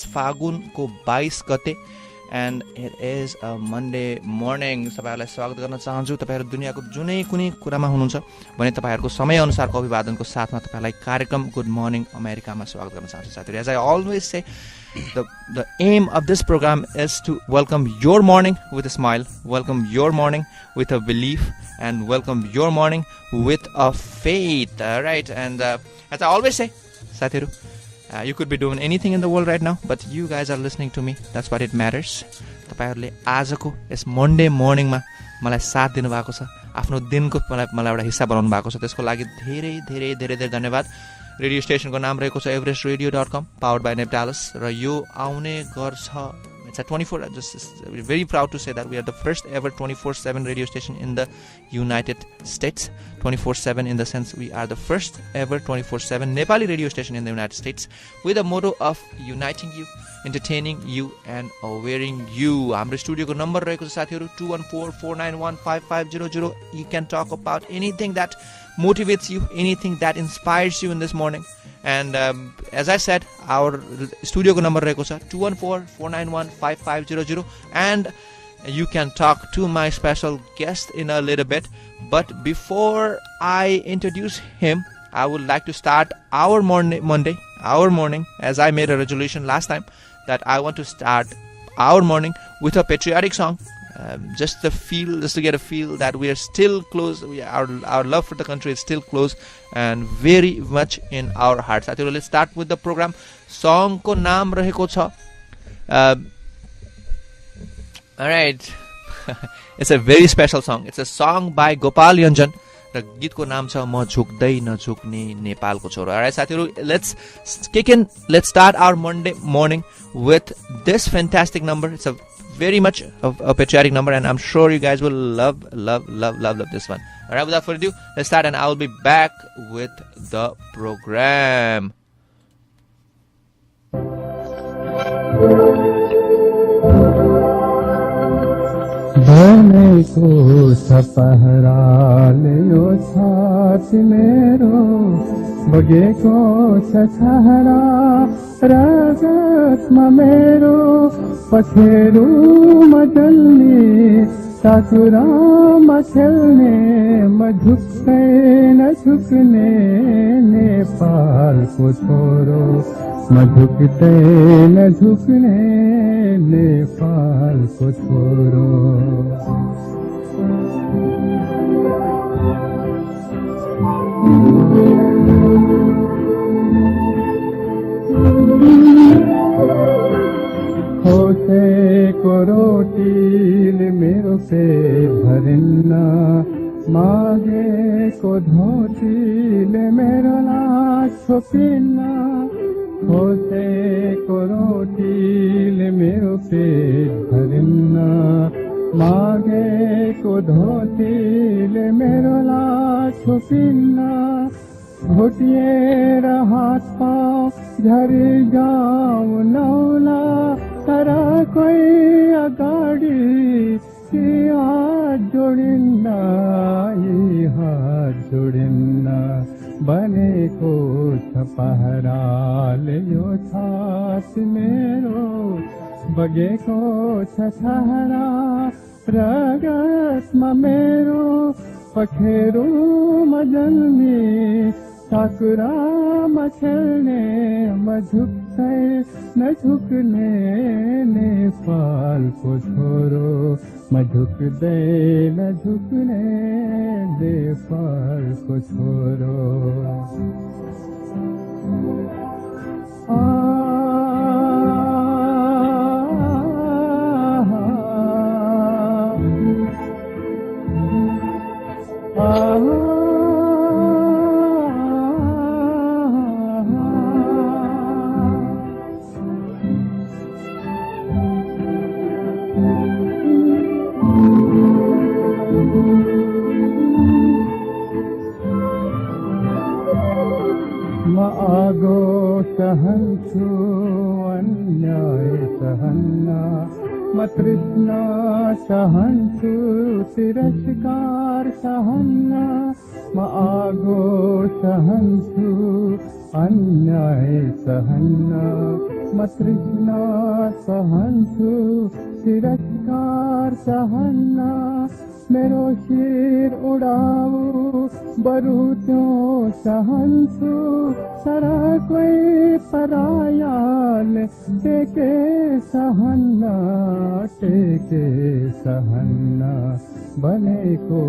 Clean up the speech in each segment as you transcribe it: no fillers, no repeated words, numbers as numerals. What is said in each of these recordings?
फागुनको 22 गते and it is a Monday morning. तपाईँहरूलाई स्वागत गर्न चाहन्छु। तपाईँहरू दुनियाँको जुनै कुनै कुरामा हुनुहुन्छ भने तपाईँहरूको समयअनुसारको अभिवादनको साथमा तपाईँलाई कार्यक्रम गुड मर्निङ अमेरिकामा स्वागत गर्न चाहन्छु साथीहरू। As I always say the aim of this program is to welcome your morning with a smile, welcome your morning with a belief, and welcome your morning with a faith. Right? And as I always say, साथीहरू, you could be doing anything in the world right now, but you guys are listening to me. That's what it matters. तपाईहरुले आजको यस Monday मर्निङमा मलाई साथ दिनुभएको छ, आफ्नो दिनको मलाई एउटा हिस्सा बनाउनु भएको छ, त्यसको लागि धेरै धेरै धेरै धेरै धन्यवाद। रेडियो स्टेशनको नाम रहेको छ everestradio.com, powered by Neptalis, र यो आउने गर्छ It's a 24. We're very proud to say that we are the first ever 24/7 radio station in the United States. 24/7 in the sense we are the first ever 24/7 Nepali radio station in the United States with a motto of uniting you, entertaining you, and awareing you. Hamro studio ko number raheko cha sathiharu 2144915500. You can talk about anything that motivates you, anything that inspires you in this morning. And as I said, our studio ko number raheko cha 2144915500, and you can talk to my special guest in a little bit. But before I introduce him, I would like to start our Monday, our morning, as I made a resolution last time that I want to start our morning with a patriotic song. Just to get a feel that we are still close. Our love for the country is still close and very much in our hearts. Let's start with the program. Song ko naam raheko cha. All right. It's a very special song. It's a song by Gopal Yanjan. र गीतको नाम छ म झुक्दै नझुक्ने नेपालको छोरो. Alright, साथीहरु, let's kick in. Let's start our Monday morning with this fantastic number. It's a very much a patriotic number, and I'm sure you guys will love this one. Alright, without further ado, let's start, and I'll be back with the program. बनेको सपहराल यो छाछ मेरो बगेको छ छहरा रगतमा मेरो पछेरुमा जल्ने सासुरामा खेल्ने म झुक्दै नझुक्ने नेपालको छोरो म झुक्दै नझुक्ने नेपालको छोरो खोसेको रोटीले मेरो पेट भरिन्न मागेको धोतीले मेरो लाज छोपिन्न खोसेको रोटीले मेरो पेट भरिन्न मागेको धोतीले मेरो लाज छोपिन्न घोटिएर हात पाउ झरी जाऊ नौला तर कोही अगाडि हात जोडिन्न यी हात जोडिन्न बनेको छ पहराले यो छास मेरो बगेको छ छहरा रगतमा मेरो पखेरुमा जन्मे साकुरामा खेल्ने म झुक्दै नझुक्ने नेपालको छोरो म झुक्दै नझुक्ने नेपालको छोरो आगो सहन्छु अन्याय सहन्न म तृष्णा सहन्छु तिरस्कार सहन्न म आगो सहन्छु अन्याय सहन्न म तृष्णा सहन्छु तिरस्कार सहन्न मेरो शिर उडाऊ बरु त्यो सहन्छु तर कोही परायाले टेके सहन्न बनेको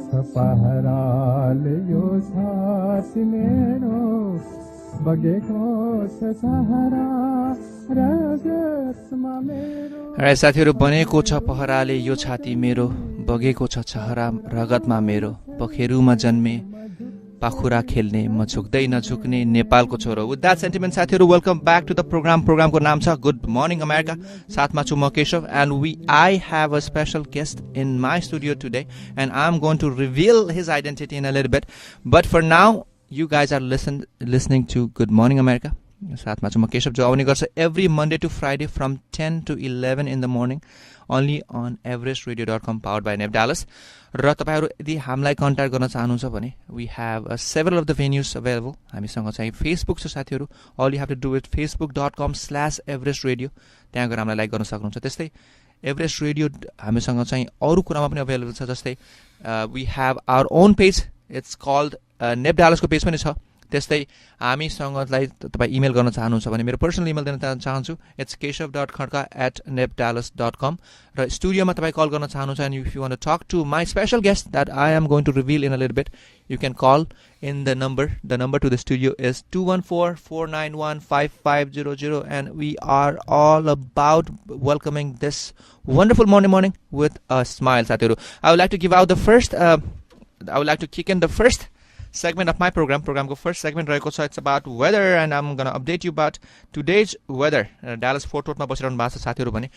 छ पहराले यो छाती मेरो बगेको छ सहारा रगतमा मेरो साथीहरू बनेको छ पहराले यो छाती मेरो बगेको छ छहरा रगतमा मेरो पखेरुमा जन्मे पाखुरा खेल्ने म झुक्दै नझुक्ने नेपालको छोरो विथ द्याट सेन्टिमेन्ट साथीहरू वेलकम ब्याक टु द प्रोग्रामको नाम छ गुड मर्निङ अमेरिका साथमा छु म Keshav and I have a special guest in my studio today and I am going to reveal his identity in a little bit but for now you guys are listening to Good Morning America. साथमा छु म केशव जो आउने गर्छ every Monday to Friday from 10 to 11 in the morning only on everestradio.com powered by Neb Dallas. र तपाईहरु यदि हामीलाई कन्ट्याक्ट गर्न चाहनुहुन्छ भने we have several of the venues available. हामीसँग चाहिँ Facebook छ साथीहरु. All you have to do is facebook.com/everestradio. त्यहाँ गएर हामीलाई लाइक गर्न सक्नुहुन्छ. त्यस्तै एभरेस्ट रेडियो हामीसँग चाहिँ अरु कुरामा पनि अवेलेबल छ जस्तै we have our own page. It's called नेप डालसको पेज पनि छ त्यस्तै हामीसँगलाई तपाई इमेल गर्न चाहनुहुन्छ भने मेरो पर्सनल इमेल दिन चाहन्छु इट्स keshav.kharka@nepdalas.com र स्टुडियोमा तपाई कल गर्न चाहनुहुन्छ and if you want to talk to my special guest that I am going to reveal in a little bit you can call in the number to the studio is 214-491-5500 and we are all about welcoming this wonderful morning with a smile साथीहरु I would like to give out the first I would like to kick in the first segment of my program को first segment रहेको छ it's about weather and I'm going to update you about today's weather Dallas Fort Worth मा बसिरहनु भएको छ साथीहरु भने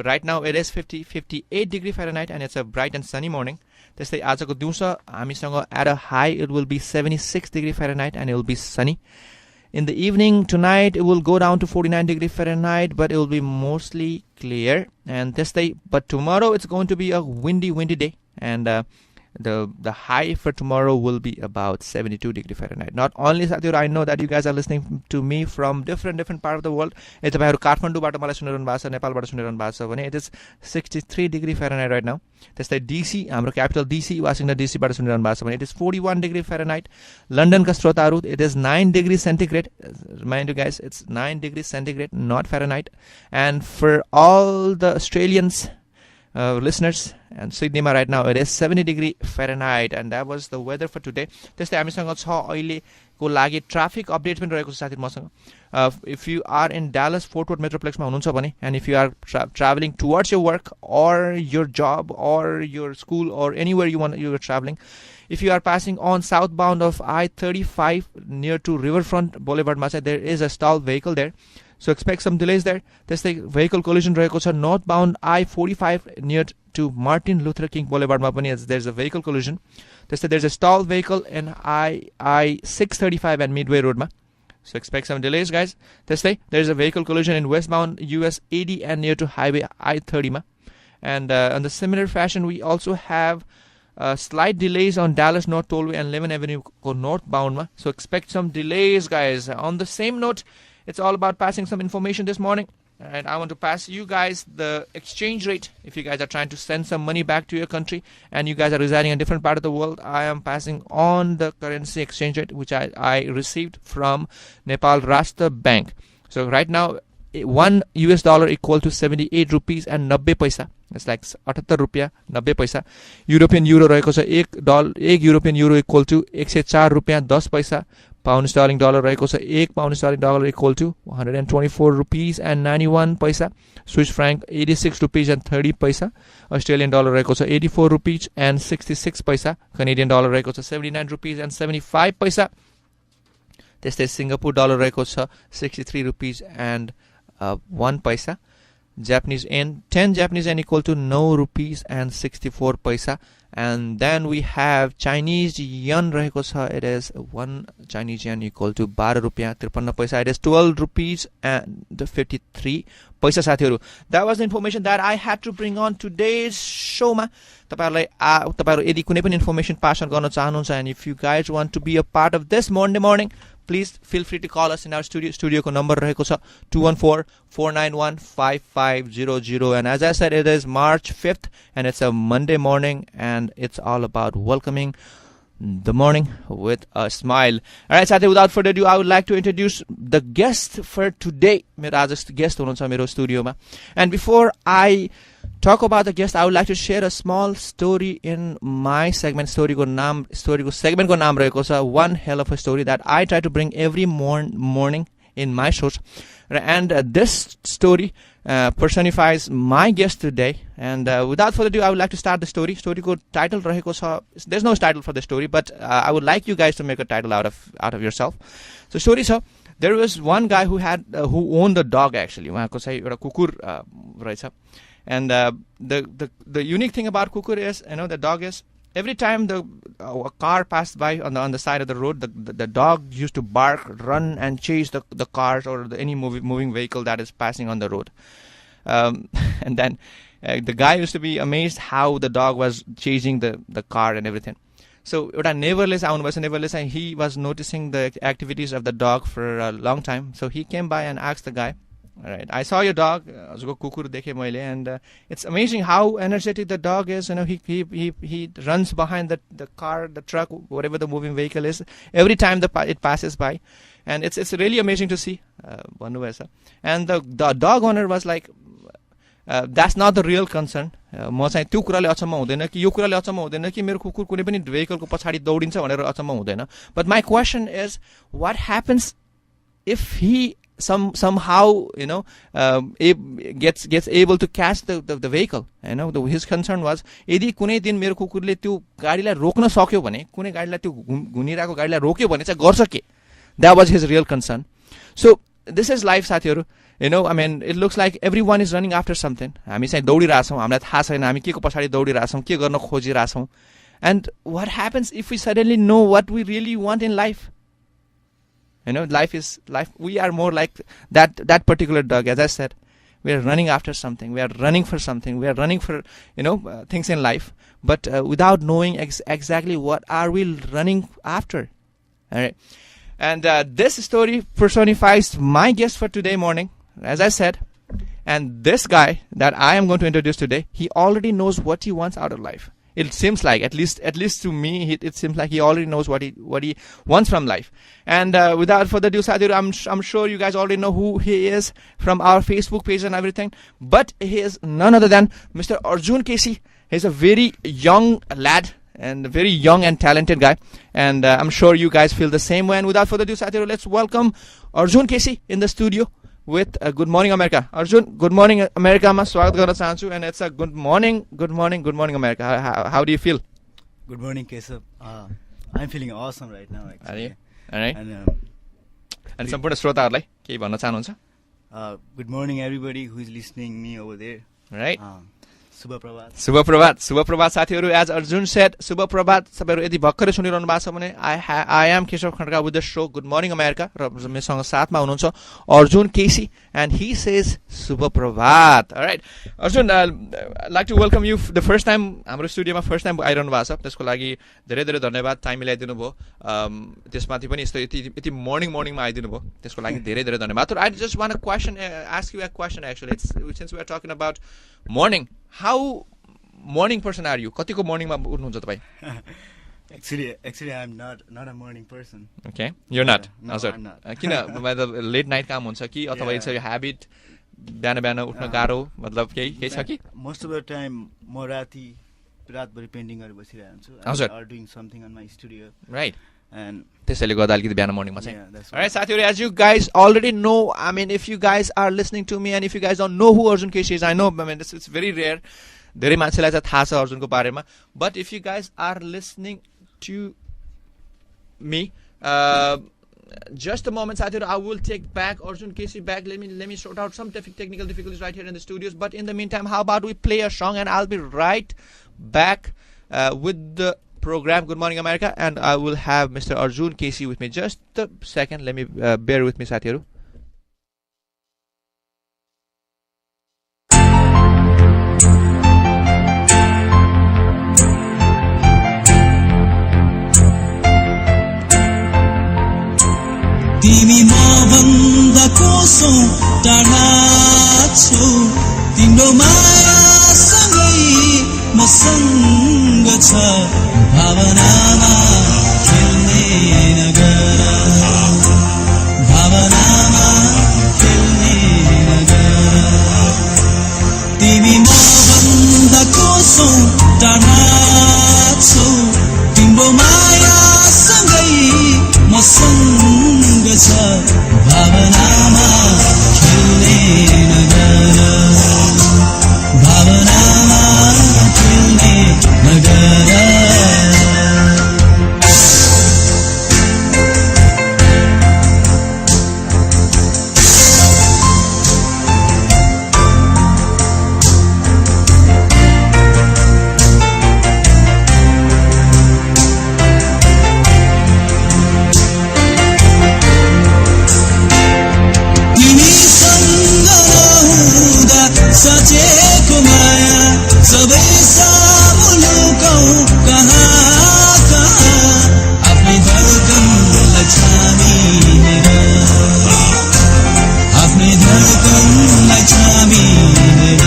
right now it is 58 degree Fahrenheit and it's a bright and sunny morning त्यस्तै आजको दिउँसो हामीसँग at a high it will be 76 degree Fahrenheit and it will be sunny in the evening tonight it will go down to 49 degree Fahrenheit but it will be mostly clear and त्यस्तै but tomorrow it's going to be a windy day and the high for tomorrow will be about 72 degree Fahrenheit. Not only साथीहरु I know that you guys are listening to me from different part of the world. यदि तपाईहरु काठमाडौँबाट मलाई सुनिरहनु भएको छ नेपालबाट सुनिरहनु भएको छ भने it is 63 degree Fahrenheit right now. त्यस्तै DC हाम्रो क्यापिटल DC वाशिंगटन DC बाट सुनिरहनु भएको छ भने it is 41 degree Fahrenheit. लन्डनका श्रोताहरु it is 9 degree centigrade. Mind you guys it's 9 degree centigrade not Fahrenheit. And for all the Australians listeners and Sydney right now it is 70 degree Fahrenheit and that was the weather for today. त्यस्तै हामीसँग छ अहिले को लागि traffic update पनि रहेको छ साथीहरु मसँग if you are in Dallas Fort Worth Metroplex मा हुनुहुन्छ भने and if you are traveling towards your work or your job or your school or anywhere you are traveling if you are passing on southbound of I-35 near to Riverfront Boulevard मा there is a stalled vehicle there. So expect some delays there. त्यस्तै vehicle collision रहेको छ northbound I-45 near to Martin Luther King Boulevard मा पनि there's a vehicle collision. त्यस्तै there's a stalled vehicle in I-635 and Midway Road मा. So expect some delays guys. त्यस्तै there's a vehicle collision in westbound US 80 and near to highway I-30 मा. And on the similar fashion we also have slight delays on Dallas North Tollway and 11th Avenue northbound ma. So expect some delays guys. On the same note it's all about passing some information this morning and I want to pass you guys the exchange rate if you guys are trying to send some money back to your country and you guys are residing in a different part of the world. I am passing on the currency exchange rate which I received from Nepal Rashtra Bank. So right now $1 equal to 78 rupees and 90 paisa. It's like 78 rupiah 90 paisa. European euro रहेको छ एक European euro equal to 104 rupiah 10 paisa. Pound sterling dollar रहेको छ 1 pound sterling dollar equal to 124 rupees and 91 paisa. Swiss franc 86 rupees and 30 paisa. Australian dollar रहेको छ 84 rupees and 66 paisa. Canadian dollar रहेको छ 79 rupees and 75 paisa. त्यस्तै Singapore dollar रहेको छ 63 rupees and 1 paisa. Japanese yen 10 Japanese yen equal to 9 rupees and 64 paisa. And then we have Chinese yuan रहेको छ it is 1 Chinese yuan equal to 12 rupiah 53 paisa. It is 12 rupees and 53 paisa साथीहरु. That was the information that I had to bring on today's show मा. तपाईहरु यदि कुनै पनि information pass on गर्न चाहनुहुन्छ and if you guys want to be a part of this Monday morning please feel free to call us in our studio. Studio ko number raheko cha 214-491-5500. And as I said, it is March 5th and it's a Monday morning and it's all about welcoming the morning with a smile. All right, Satya, without further ado, I would like to introduce the guest for today. Mero आज guest हुनुहुन्छ मेरो स्टुडियोमा. And before I talk about the guest, I would like to share a small story in my segment. Storyको segment को नाम रहेको छ One Hell of a Story that I try to bring every morning in my shows. And this story personifies my guest today. And without further ado, I would like to start the story. Story ko title raheko cha. There's no title for the story, but I would like you guys to make a title out of yourself. So story cha, there was one guy who owned a dog actually. उहाँको चाहिँ एउटा कुकुर रहेछ. And the unique thing about kukur is, the dog is, every time a car passed by on the side of the road, the dog used to bark, run, and chase the cars or any moving vehicle that is passing on the road. And then the guy used to be amazed how the dog was chasing the car and everything. So neighborless, and he was noticing the activities of the dog for a long time. So he came by and asked the guy, all right, I saw your dog, and it's amazing how energetic the dog is. He runs behind the car, the truck, whatever the moving vehicle is, every time it passes by, and it's really amazing to see. And the dog owner was like, that's not the real concern. म चाहिँ त्यो कुराले अचम्म हुँदैन कि यो कुराले अचम्म हुँदैन कि मेरो कुकुर कुनै पनि भेहिकलको पछाडि दौडिन्छ भनेर अचम्म हुँदैन. But my question is, what happens if he somehow gets able to catch the vehicle? His concern was, यदि कुनै दिन मेरो कुकुरले त्यो गाडीलाई रोक्न सक्यो भने, कुनै गाडीलाई त्यो घुनिरहेको गाडीलाई रोक्यो भने चाहिँ गर्छ के? That was his real concern. So this is life, साथीहरु. It looks like everyone is running after something. हामी चाहिँ दौडिरहेछौं, हामीलाई थाहा छैन हामी केको पछाडि दौडिरहेछौं, के गर्न खोजिरहेछौं. And what happens if we suddenly know what we really want in life? Life is life. We are more like that particular dog. As I said, we are running after something. We are running for something. We are running for things in life, but without knowing exactly what are we running after. All right. And this story personifies my guest for today morning. As I said, and this guy that I am going to introduce today, he already knows what he wants out of life. It seems like, at least to me, it seems like he already knows what he wants from life. And without further ado, Sadhir, I'm sure you guys already know who he is from our Facebook page and everything. But he is none other than Mr. Arjun Casey. He's a very young lad and a very young and talented guy. And I'm sure you guys feel the same way. And without further ado, Sadhir, let's welcome Arjun Casey in the studio with Good Morning America. Arjun, Good Morning America ma swagat गर्न चाहन्छु, and it's a good morning America. How do you feel? Good morning, Keshav. I'm feeling awesome right now, actually. All right. And सम्पूर्ण श्रोताहरुलाई केही भन्न चाहनुहुन्छ? Good morning, everybody who is listening me over there. Right. शुभ प्रभात साथीहरु. As Arjun said, शुभ प्रभात. तपाईहरु यदि भर्खरै सुनिरहनु भएको छ भने I am Keshav Khandka with the show Good Morning America. र मेसँग साथमा हुनुहुन्छ Arjun Casey, and he says शुभ प्रभात. All right. Arjun, I'd like to welcome you the first time हाम्रो स्टुडियोमा फर्स्ट टाइम आइरहनु भएको छ. त्यसको लागि धेरै धेरै धन्यवाद. टाइम मिलाइदिनु भयो. त्यसमाथि पनि यति मर्निङमा आइदिनु भयो. त्यसको लागि धेरै धेरै धन्यवाद. I just want to ask you a question actually. Since we are talking about morning, how morning person are you? कतिको morning मा उठ्नुहुन्छ तपाई? Actually, I'm not a morning person. Okay, you're not. No, I'm not. किन late night काम हुन्छ कि अथवा it's a habit? बिहान उठ्न गाह्रो मतलब केही छ कि? Most of the time म रातभरि पेन्टिङ गरेर बसिरहेको हुन्छु. Or doing something on my studio. Right. And त्यसैले गर्दा अलिकति बिहान मर्निङमा चाहिँ. that's All right, साथीहरु, as you guys already know, if you guys are listening to me and if you guys don't know who Arjun Casey is, I know, it's very rare. धेरै मान्छेलाई चाहिँ थाहा छ अर्जुनको बारेमा. But if you guys are listening to me, just a moment, साथीहरु, I will take back Arjun Casey back. Let me sort out some technical difficulties right here in the studios. But in the meantime, how about we play a song and I'll be right back with the program Good Morning America, and I will have Mr. Arjun Casey with me. Just a second, let me bear with me, Sathiru. तिम्रो मायासँगै मसँग छ भावनामा खेल्ने नगर भावनामा खेल्ने नगर तिमी मभन्दा कोसौं टाढा छौ तिम्रो मायासँगै मसँग छ भावनामा खेल्ने नगर भावनामा खेल्ने नगर सचेको माया सबै सामुलुकौं कहाँ कहाँ आफ्नै धडकनलाई छामिएर आफ्नै धडकनलाई छामिएर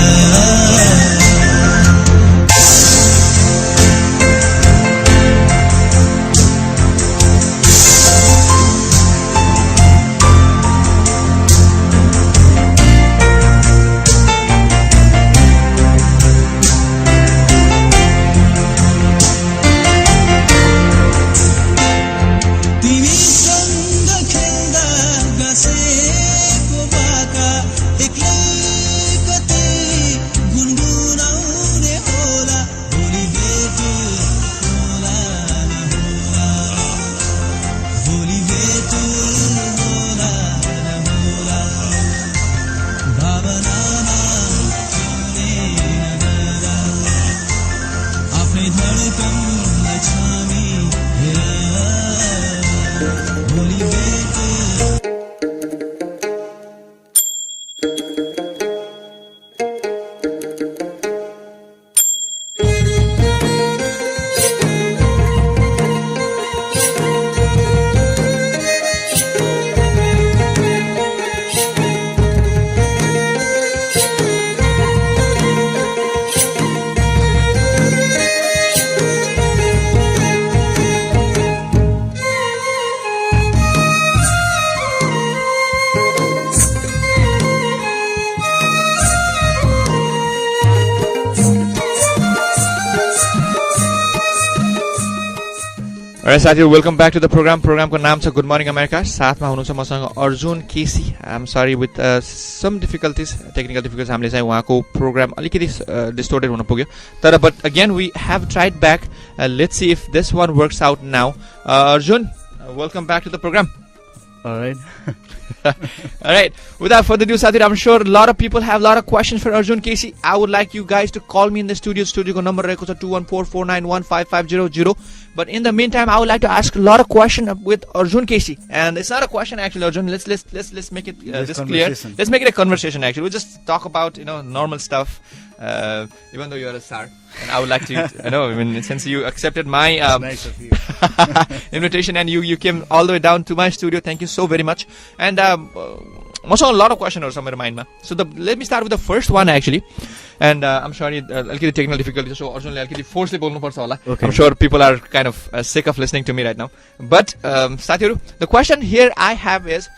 साथीहरु welcome back to the program प्रोग्रामको नाम छ गुड मर्निङ अमेरिका साथमा हुनुहुन्छ मसँग Arjun KC I am sorry with some difficulties technical difficulties हामीले चाहिँ उहाँको प्रोग्राम अलिकति डिस्टोर्टेड हुन पुग्यो तर but again we have tried back let's see if this one works out now Arjun welcome back to the program Alright. Without further ado, Sadir, I'm sure a lot of people have a lot of questions for Arjun Casey. I would like you guys to call me in the studio. Studio number is 214-491-5500. But in the meantime, I would like to ask a lot of questions with Arjun Casey. And it's not a question actually, Arjun. Let's make it this clear. Let's make it a conversation actually. We'll just talk about normal stuff. Even though you're a star, and I would like to since you accepted my Nice of you. invitation and you came all the way down to my studio, thank you so very much. And also a lot of questions are in my mind. So let me start with the first one actually. And I'm sure I'll get the technical difficulties, so Arjun I'll get the force okay. I'm sure people are kind of sick of listening to me right now. But Sathiru, the question here I have is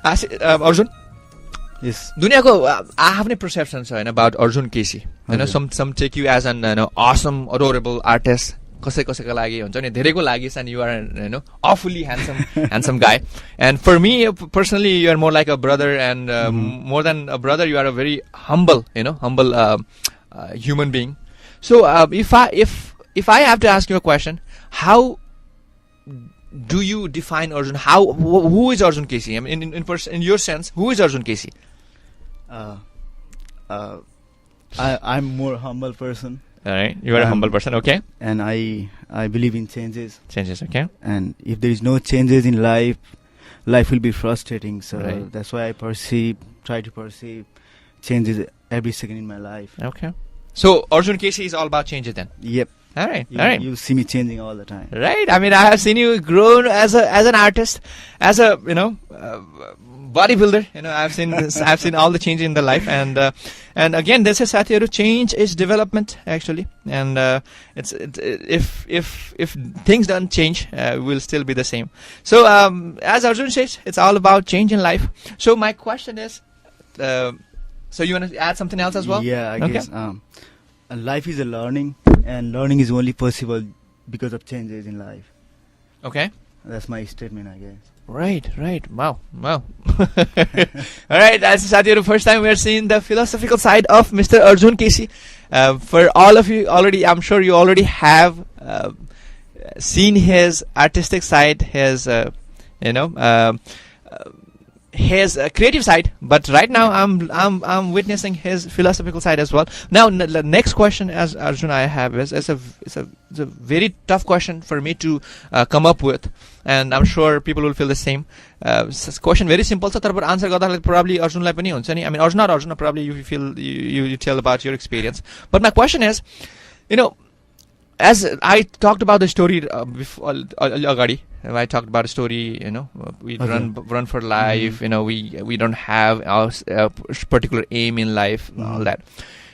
Arjun, yes, I have any perceptions about Arjun Casey. Some take you as an awesome, adorable artist. कसैका लागि हुन्छ नि धेरैको लागि and you are awfully handsome guy. And for me personally, you are more like a brother, and more than a brother, you are a very humble human being. So if I have to ask you a question, how do you define Arjun? Who is Arjun Casey? I mean, in your sense, who is Arjun Casey? I'm more humble person. All right, you are a humble person, okay? And I believe in changes. Changes, okay? And if there is no changes in life will be frustrating. So right. That's why I try to perceive changes every second in my life. Okay. So Arjun Casey is all about changes then? Yep. All right. You see me changing all the time. Right. I mean, I have seen you grown as an artist, as a bodybuilder. I've seen all the change in the life, and again, this is Satyaru. Change is development, actually, and if things don't change, we'll still be the same. So, as Arjun says, it's all about change in life. So, my question is, so you want to add something else as well? Yeah, I guess. Life is a learning, and learning is only possible because of changes in life. Okay. That's my statement, I guess. Right. Wow. All right, that's Satyaru. First time we're seeing the philosophical side of Mr. Arjun Casey. For all of you already, I'm sure you already have seen his artistic side, his his creative side, but right now I'm witnessing his philosophical side as well. Now the next question, as Arjun, I have is it's a very tough question for me to come up with, and I'm sure people will feel the same. Question very simple, so but answer गर्दा probably Arjun lai pani huncha ni. I mean, Arjun or Arjun, probably you feel you tell about your experience. But my question is, as I talked about the story before, agadi, I talked about a story, we run for life, we don't have a particular aim in life, all that.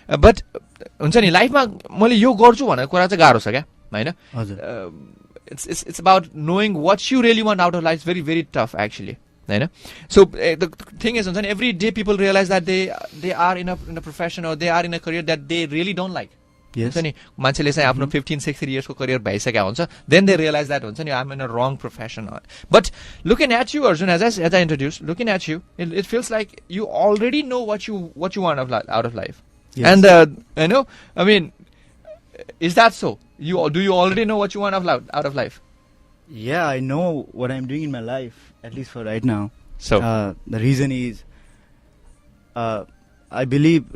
But हुन्छ नि लाइफमा मैले यो गर्छु भनेर कुरा चाहिँ गाह्रो छ क्या हैन. It's about knowing what you really want out of life. It's very, very tough, actually. So the thing is, every day people realize that they are in a profession or they are in a career that they really don't like. Yes. मान्छेले चाहिँ आफ्नो 15-16 years को career भइसक्या हुन्छ, then they realize that I'm in a wrong profession. But looking at you, Arjun, as I introduced, looking at you, it feels like you already know what you want out of life. Yes. And I mean, is that so? Do you already know what you want out of life? Yeah, I know what I'm doing in my life, at least for right now. So the reason is, I believe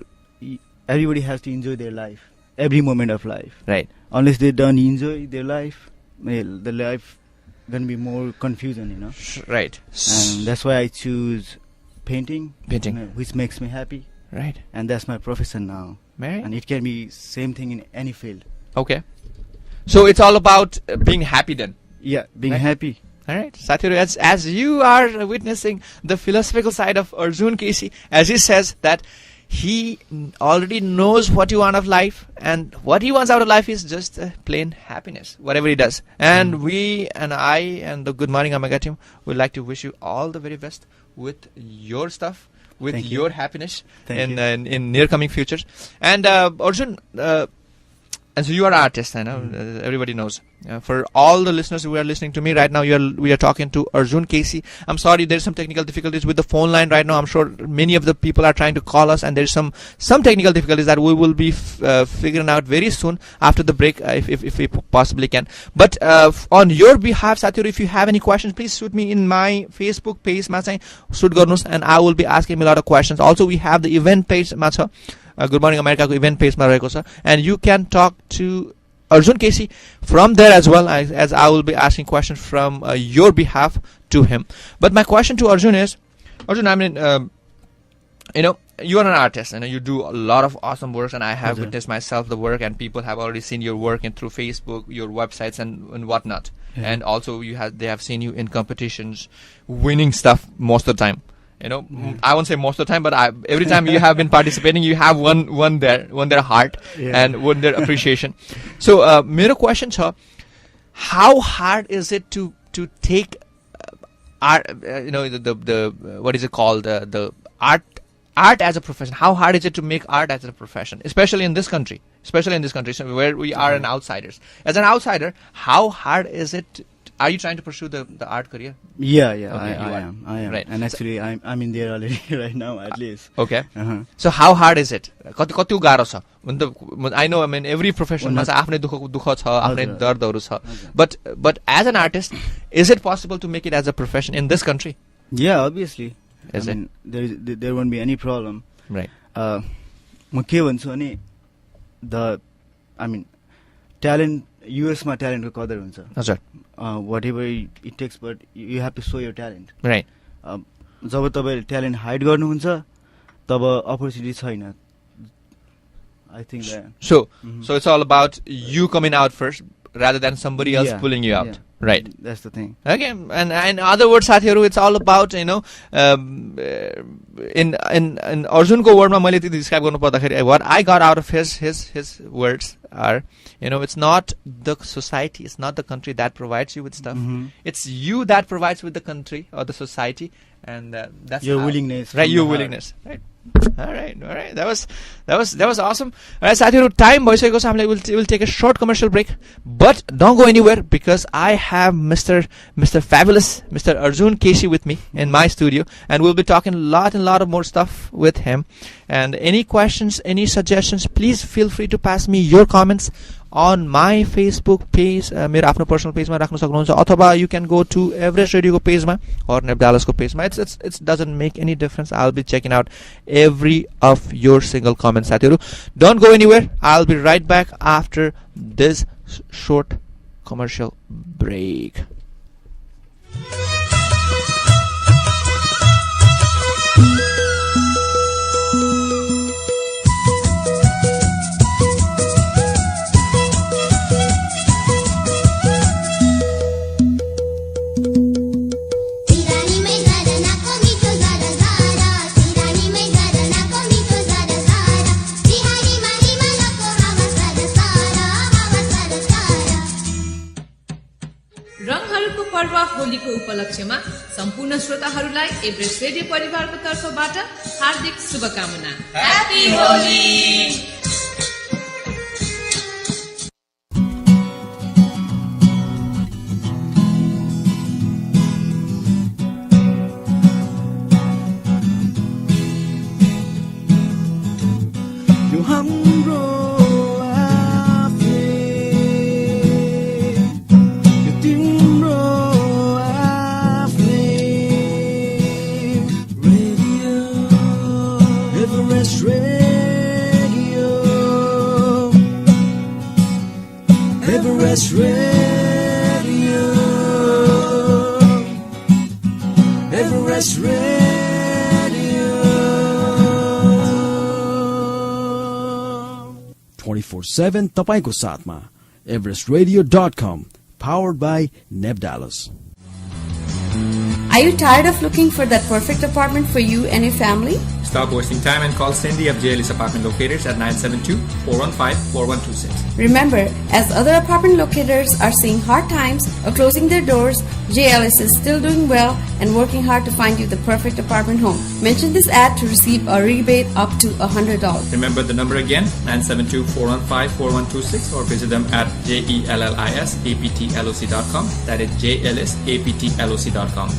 everybody has to enjoy their life, every moment of life. Right. Unless they don't enjoy their life, the life gonna be more confusion, Right. And that's why I choose painting, Painting. which makes me happy. Right. And that's my profession now. Right. And it can be same thing in any field. Okay. So it's all about being happy then. Yeah, being Right. happy. All right, Satyaru, as you are witnessing the philosophical side of Arjun Casey, as he says that he already knows what he wants out of life, and what he wants out of life is just plain happiness, whatever he does. And we and I and the Good Morning Omega team would like to wish you all the very best with your stuff, with Thank you. your happiness in near coming futures. And Arjun, and so you are an artist, I know, everybody knows. For all the listeners who are listening to me right now, we are talking to Arjun Casey. I'm sorry, there's some technical difficulties with the phone line right now. I'm sure many of the people are trying to call us, and there's some technical difficulties that we will be figuring out very soon after the break, if we possibly can. But on your behalf, Satyaru, if you have any questions, please shoot me in my Facebook page, shoot garnus, and I will be asking me a lot of questions. Also, we have the event page, Good Morning America event page ma raheko cha, and you can talk to Arjun Casey from there as well, as I will be asking questions from your behalf to him. But my question to Arjun is, Arjun, I mean, you are an artist, and you do a lot of awesome work, and I have witnessed myself the work, and people have already seen your work through Facebook, your websites, and whatnot. Yeah. And also they have seen you in competitions, winning stuff most of the time. I won't say most of the time, but every time you have been participating, you have won their heart and won their appreciation. So, my question is, how hard is it to take art? What is it called? The art as a profession. How hard is it to make art as a profession, especially in this country? So where we are an outsiders. As an outsider, how hard is it? Are you trying to pursue the art career? Yeah, Okay, I am. Right. And actually, I'm in there already right now, at least. Okay. So how hard is it? कति गाह्रो छ? I know, I mean, every profession has आफ्नै दुःख छ, आफ्नै दर्दहरू छ. But as an artist, is it possible to make it as a profession in this country? Yeah, obviously. Is it? There won't be any problem. Right. म के भन्छु भने talent, US मा talent को कदर हुन्छ. हजुर. Whatever it takes, but you have to show your talent. Right. जब तपाईले talent hide गर्नुहुन्छ तब opportunity छैन. I think that. So it's all about you coming out first rather than somebody else pulling you out. Yeah. Right. That's the thing. Okay, and in other words, साथीहरु, it's all about, in Arjunko word ma मैले त्यो describe गर्नु पर्दाखेरि, what I got out of his words are, it's not the society, it's not the country that provides you with stuff. It's you that provides with the country or the society, and that's Your how- willingness. right? from Your the heart. willingness, right? All right. That was awesome. All right, साथीहरु, time भइसकेको छ, हामीले we'll take a short commercial break, but don't go anywhere because I have Mr. Fabulous, Mr. Arjun Keshi with me in my studio, and we'll be talking a lot of more stuff with him. And any questions, any suggestions, please feel free to pass me your comments on my Facebook page, मेरो आफ्नो personal पेजमा राख्न सक्नुहुन्छ, अथवा you can go to Everest Radio को पेजमा or Neb Dallas को पेजमा. It doesn't make any difference. I'll be checking out every of your single comments, साथीहरु. Don't go anywhere. I'll be right back after this short commercial break. रङहरूको पर्व होलीको उपलक्ष्यमा सम्पूर्ण श्रोताहरूलाई एभरेस्ट रेडियो परिवारको तर्फबाट हार्दिक शुभकामना। ह्यापी होली। यो हाम्रो आफ्नै, यो तिम्रो आफ्नै radio, Everest radio, Everest radio, Everest radio. 24/7 तपाईको साथमा everestradio.com, powered by Neb Dallas. Are you tired of looking for that perfect apartment for you and your family? Stop wasting time and call Cindy of JLS Apartment Locators at 972-415-4126. Remember, as other apartment locators are seeing hard times or closing their doors, JLS is still doing well and working hard to find you the perfect apartment home. Mention this ad to receive a rebate up to $100. Remember the number again, 972-415-4126, or visit them at JELLISAPTLOC.com. That is JLSAPTLOC.com.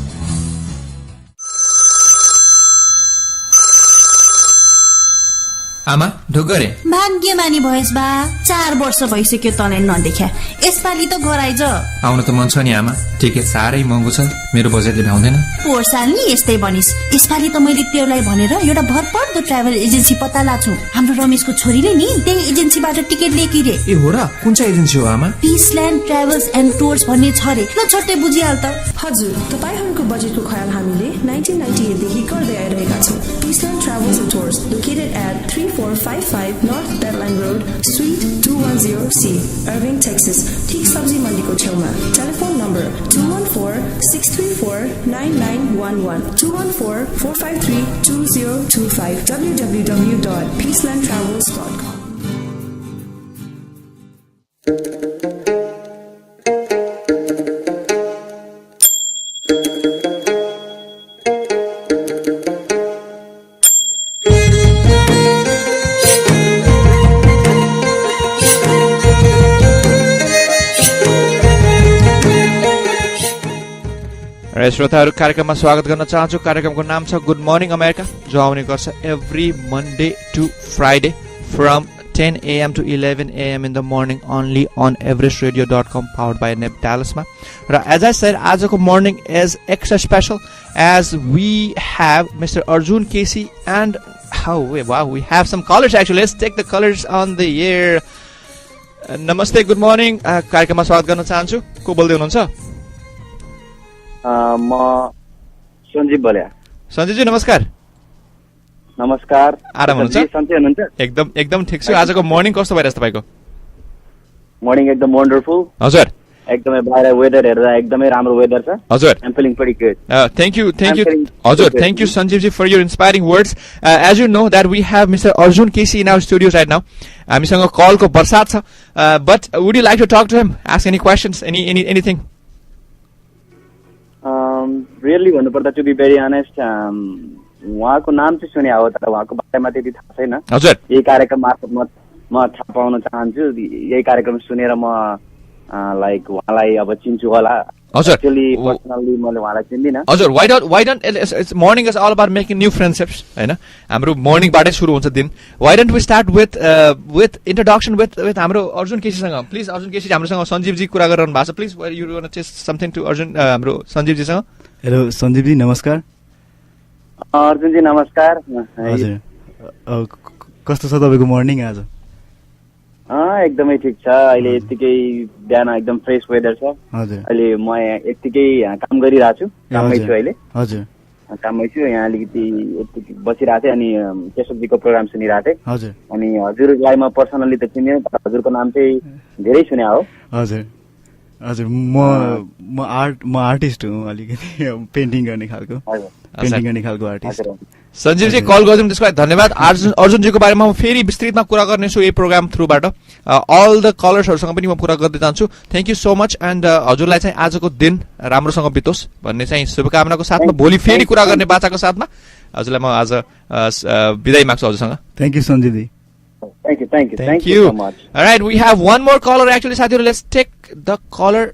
आमा ढुक गरे भाग्यमानी भएस बा 4 वर्ष भइसक्यो तँलाई नदेख्या यसपालि त गराइज आउन त मन छ नि आमा ठिकै साह्रै महँगो छ मेरो बजेटले भ्याउँदैन पोहोर साल नि यस्तै भनिस यसपालि त मैले तेरोलाई भनेर एउटा भरपर्दो ट्राभल एजेन्सी पत्ता लाछु हाम्रो रमेशको छोरीले नि त्यही एजेन्सीबाट टिकट लिएकी रे ए हो र कुन चाहिँ एजेन्सी हो आमा पीसल्यान्ड ट्राभल्स एन्ड टुर्स भन्ने छ रे ल छट्टै बुझिहाल त हजुर तपाईहरुको बजेटको ख्याल हामीले 1998 देखि गर्दै आइरहेका छौं Peaceland travels and tours located at 3455 North Deadline Road, Suite 210C, Irving, Texas. ठीक सब्जी मण्डीको छेउमा टेलिफोन नम्बर 214-634-9911 214-453-2025 www.peacelandtravels.com. श्रोताहरु कार्यक्रममा स्वागत गर्न चाहन्छु कार्यक्रमको नाम छ गुड मर्निङ अमेरिका जो आउने गर्छ every Monday to Friday from 10 AM to 11 AM in the morning only on everestradio.com powered by Neb Dallasमा र as I said आजको morning is extra special as we have Mr. Arjun Keshi and we have some callers actually. Let's take the callers on the air. नमस्ते good morning कार्यक्रममा स्वागत गर्न चाहन्छु को बोल्दै हुनुहुन्छ म सञ्जीव बोल्या सञ्जीवजी नमस्कार नमस्कार आराम हुनुहुन्छ सन्चै हुनुहुन्छ एकदम ठिक छु आजको मर्निङ कस्तो भइरहेछ तपाईको मर्निङ एकदम वन्डरफुल हजुर एकदमै बाहिर वेदर हेर्दा एकदमै राम्रो वेदर छ हजुर I am feeling pretty good Thank you, I'm feeling Hazur. good. Thank you, Sanjeevji, for your inspiring words. As you know that we have Mr. Arjun Casey in our studios right now. हामीसँग call को बर्सात छ. But would you like to talk to him? Ask any questions? Anything? Really भन्नुपर्दा to be very honest उहाँको नाम चाहिँ सुने हो तर उहाँको बारेमा त्यति थाहा छैन हजुर यही कार्यक्रम मार्फत म थाहा पाउन चाहन्छु यही कार्यक्रम सुनेर म लाइक उहाँलाई अब चिन्छु होला हजुर एक्चुअली पर्सनली मैले उहाँलाई चिन्दिनँ हजुर why don't it's morning is all about making new friendships हैन हाम्रो morning बाटै सुरु हुन्छ दिन why don't we start with introduction with हाम्रो अर्जुन केसी सँग प्लिज अर्जुन केसी हामीसँग सञ्जीव जी कुरा गरिरहनु भएको छ please you want to say something to Arjun हाम्रो सञ्जीव जी सँग हेलो सञ्जीव जी नमस्कार अर्जुन जी नमस्कार हजुर कस्तो छ तपाईको मर्निङ आज एकदमै ठिक छ अहिले यतिकै बिहान एकदम फ्रेस वेदर छ हजुर अहिले म यतिकै काम गरिरहेको छु काममै छु अहिले हजुर काममै छु यहाँ अलिकति यतिकै बसिरहेको थिएँ अनि केशवजीको प्रोग्राम सुनिरहेको थिएँ हजुर अनि हजुरलाई म पर्सनली त चिनेँ हजुरको नाम चाहिँ धेरै सुने हो हजुर हजुर म आर्टिस्ट हुँ अलिकति पेन्टिङ गर्ने खालको आर्टिस्ट सञ्जीव जी कल गरिदिनु त्यसको लागि धन्यवाद अर्जुन जीको बारेमा म फेरि विस्तृतमा कुरा गर्नेछु यही प्रोग्राम थ्रुबाट अल द कलर्सहरुसँग पनि म कुरा गर्दै जान्छु thank you so much and हजुरलाई चाहिँ आजको दिन राम्रोसँग बितोस् भन्ने चाहिँ शुभकामनाको साथमा भोलि फेरि कुरा गर्ने बाचाको साथमा हजुरलाई म आज बिदाई माग्छु हजुरसँग thank you Sanjeev ji Thank you so much. All right, we have one more caller actually, साथीहरु. Let's take the caller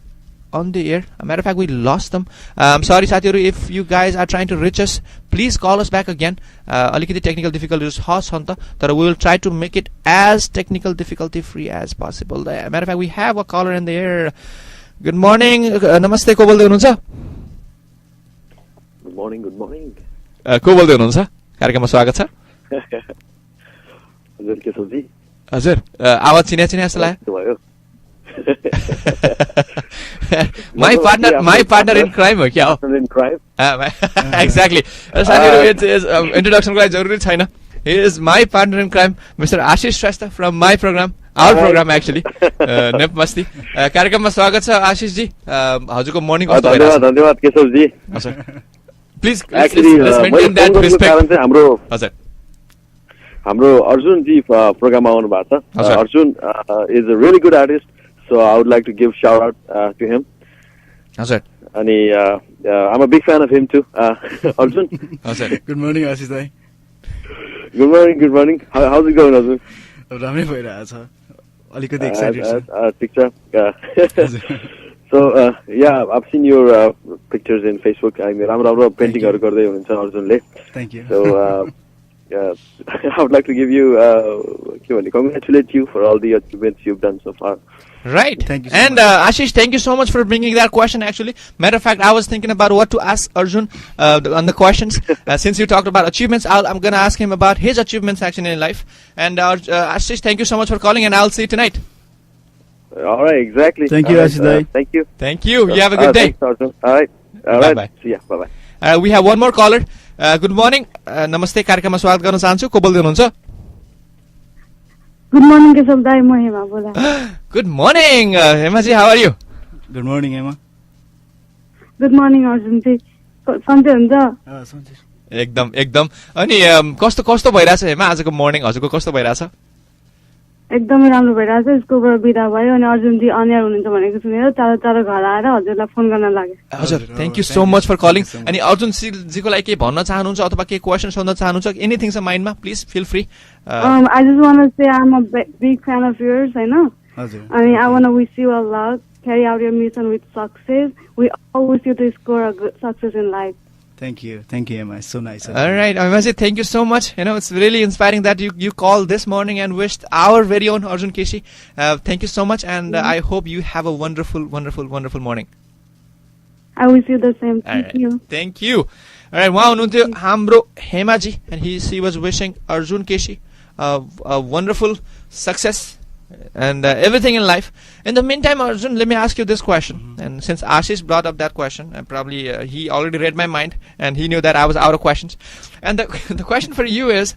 on the air. As a matter of fact, we lost them. I'm sorry, साथीहरु, if you guys are trying to reach us, please call us back again. अलिकति technical difficulties छन् त, तर we will try to make it as technical difficulty free as possible. As a matter of fact, we have a caller in the air. Good morning. नमस्ते, को बोल्दै हुनुहुन्छ? Good morning. को बोल्दै हुनुहुन्छ? कार्यक्रममा स्वागत छ. हजुर केशवजी हजुर आवाज चिने जस्तो लाग्यो my partner in crime हो क्या हो in crime exactly साथीहरु introduction को लागि जरुरी छैन. He is my partner in crime, Mr. Ashish Shrestha from my program, our program actually, नेप मस्ती. कार्यक्रममा स्वागत छ आशिष जी. हजुरको मर्निङ कस्तो भइरहेछ? धन्यवाद केशवजी. हजुर please let's maintain that respect. हाम्रो अर्जुन जी प्रोग्राममा आउनु भएको छ. Arjun is a really good artist, so I would like to give shout out to him. हजुर अनि I am a big fan of him too. Arjun हजुर गुड मर्निङ आशिष दाइ. Good morning how is it going Arjun? राम्रै भइरहेछ, अलिकति excited छ. ठिक छ. So yeah, I've seen your pictures in Facebook. I mean, राम्रो पेन्टिङहरु गर्दै हुनुहुन्छ अर्जुनले. Thank you. So I would like to give you congratulate you for all the achievements you've done so far. Right. Thank you so and Ashish, thank you so much for bringing that question actually. Matter of fact, I was thinking about what to ask Arjun on the questions. Since you talked about achievements, I'm going to ask him about his achievements actually in life. And Ashish, thank you so much for calling, and I'll see you tonight. All right, exactly. Thank you, Ashish Dai. Thank you. You have a good day. Thanks, Arjun. All right. Bye-bye. See ya. Bye-bye. We have one more caller. Good morning. नमस्ते, कार्यक्रममा स्वागत गर्न चाहन्छु. को बोल्दै हुनुहुन्छ? Good morning, Keshav दाइ. म हेमा बोला. Good morning, Hema ji. How are you? Good morning, Hema. Good morning, Arjun जी. सन्चै हुन्छ? सन्चै. एकदम. अनि कस्तो भइराछ हेमा आजको मर्निङ? हजुरको कस्तो भइराछ? एकदमै राम्रो भइरहेछ. स्कुलबाट बिदा भयो अनि अर्जुन जी अनियर हुनुहुन्छ भनेको सुनेर चाँडो घर आएर हजुरलाई फोन गर्न लागे. हजुर, thank you so much for calling. अनि अर्जुन जीको लागि के भन्न चाहनुहुन्छ अथवा के क्वेशन सोध्न चाहनुहुन्छ? एनीथिङ छ माइन्डमा? Please feel free. I just want to say I'm a big fan of yours, हैन? हजुर. अनि I want to wish you a lot, carry out your mission with success. We all wish you to score a good success in life. Thank you, Emma. It's so nice. All right, I must say thank you so much. You know, it's really inspiring that you called this morning and wished our very own Arjun Keshi. Thank you so much, and I hope you have a wonderful morning. I wish you the same. Thank you. Thank you. All right, wow, हुनुहुन्थ्यो हाम्रो Hema ji, and she was wishing Arjun Keshi a wonderful success and everything in life. In the meantime, Arjun, let me ask you this question. And since Ashish brought up that question, and probably he already read my mind, and he knew that I was out of questions. And the question for you is,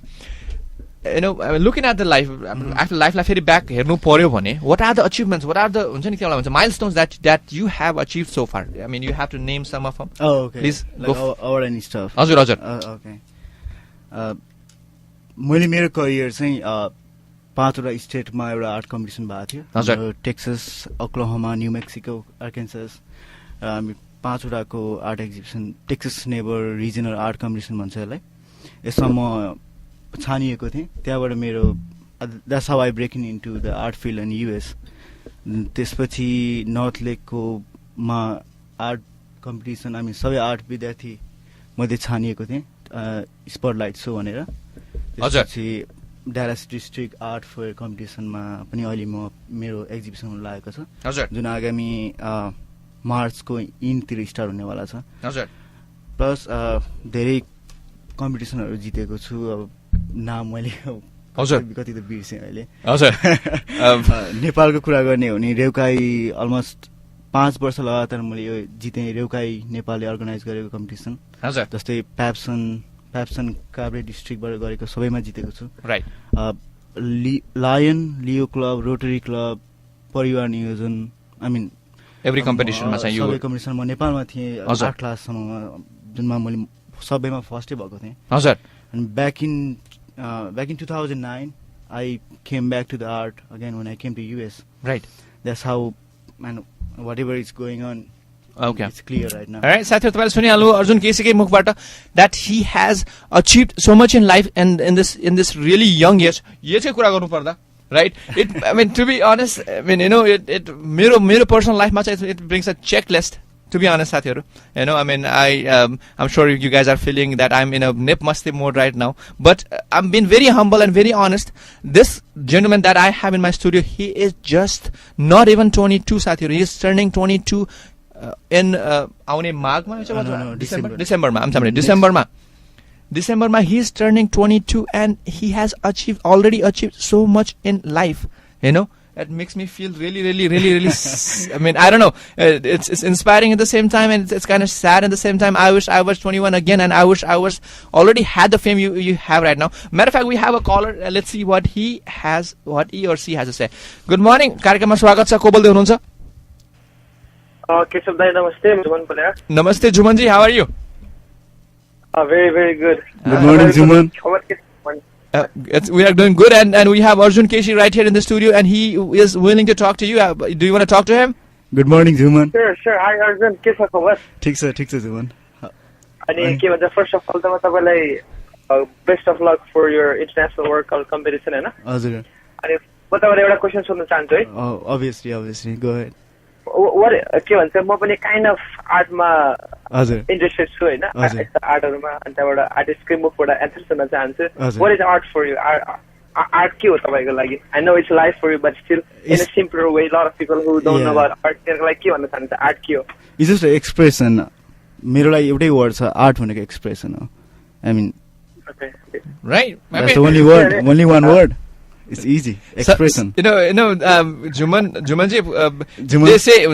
looking at the life, after life फेरि back हेर्नु पर्यो भने what are the achievements, what are the हुन्छ नि केलाई भन्छ milestones that you have achieved so far? I mean, you have to name some of them. Oh, okay. Please like go. Award and stuff. हजुर Okay. मैले मेरो career चाहिँ 5वटा स्टेटमा एउटा art competition भएको थियो. Texas, Oklahoma, New Mexico, Arkansas. हामी 5वटाको art exhibition, Texas neighbour regional art competition भन्छ यसलाई. यसमा म छानिएको थिएँ. त्यहाँबाट मेरो that's how I breaking into the art field in US. त्यसपछि नर्थ लेकको मा आर्ट कम्पिटिसन, हामी सबै आर्ट विद्यार्थी मध्ये छानिएको थिएँ स्पटलाइट सो भनेर. त्यसपछि डालास डिस्ट्रिक्ट आर्ट फेयर कम्पिटिसनमा पनि अहिले म मेरो एक्जिबिसन हुन लागेको छ, जुन आगामी मार्चको इनतिर स्टार्ट हुनेवाला छ. प्लस धेरै कम्पिटिसनहरू जितेको छु. अब नाम मैले कति त बिर्सेँ अहिले. नेपालको कुरा गर्ने हो भने रेउकाई अलमोस्ट 5 वर्ष लगातार मैले यो जितेँ. रेउकाई नेपालले अर्गनाइज गरेको कम्पिटिसन, जस्तै प्याप्सन काभ्रे डिस्ट्रिक्टबाट गरेको सबैमा जितेको छु. लायन, लियो क्लब, रोटरी क्लब, परिवार नियोजन, आई मिन एभ्री कम्पिटिसनमा चाहिँ सबै कम्पिटिसनमा नेपालमा थिएँ. 8 क्लाससम्ममा जुनमा मैले सबैमा फर्स्टै भएको थिएँ. And back in 2009, I came back to the art again when I came to US. Right. That's how, man, whatever is going on, okay, it's clear right now. All right, साथीहरु तपाईले सुनिहाल्नु अर्जुन केसीकै मुखबाट that he has achieved so much in life and in this really young age. यसै कुरा गर्नु पर्दा, right? I mean, to be honest, I mean, it मेरो personal life मा चाहिँ it brings a checklist. To be honest, साथीहरु, I mean, I'm sure you guys are feeling that I'm in a nip masti mode right now, but I'm being very humble and very honest. This gentleman that I have in my studio, he is just not even 22, साथीहरु. He is turning 22 in आउने माघमा December. I'm sorry, December he is turning 22 and he has already achieved so much in life. It makes me feel really I mean, I don't know, it's inspiring at the same time, and it's kind of sad at the same time. I wish I was 21 again, and I wish I was already had the fame you have right now. Matter of fact, we have a caller. Let's see what he or she has to say. Good morning, कार्यक्रममा स्वागत छ. को बोल्दै हुनुहुन्छ? केशव दाइ नमस्ते. जुमन बोले. Namaste Juman ji, how are you? Very good. Good morning, Juman. We are doing good, and we have Arjun Keshi right here in the studio, and he is willing to talk to you. Do you want to talk to him? Good morning, Juman. Sure. Hi, Arjun. के छ खबर? ठीक छ Juman. अनि के भन्छ, first of all त म तपाईलाई best of luck for your international workout competition हैन? हजुर. अनि म तपाईलाई एउटा क्वेशन सोध्न चाहन्छु है. Obviously, go ahead. What के भन्छ, म पनि kind of art मा हजुर interested छु हैन, आर्टहरुमा. अनि त्यबाट आर्टिस्टकै मुखबाट एन्सर सुन्न चाहन्छु. What is art for you? Art के हो तपाईको लागि? I know it's life for you, but still in a simpler way, a lot of people who don't know about art, they're like, के भन्न चाहन्छ art के हो? It's just an expression. मेरो लागि एउटै वर्ड छ, आर्ट भनेको एक्सप्रेसन हो. I mean, okay. Right. That's the only word, only one word. It's easy. Expression. Jumanji, they say,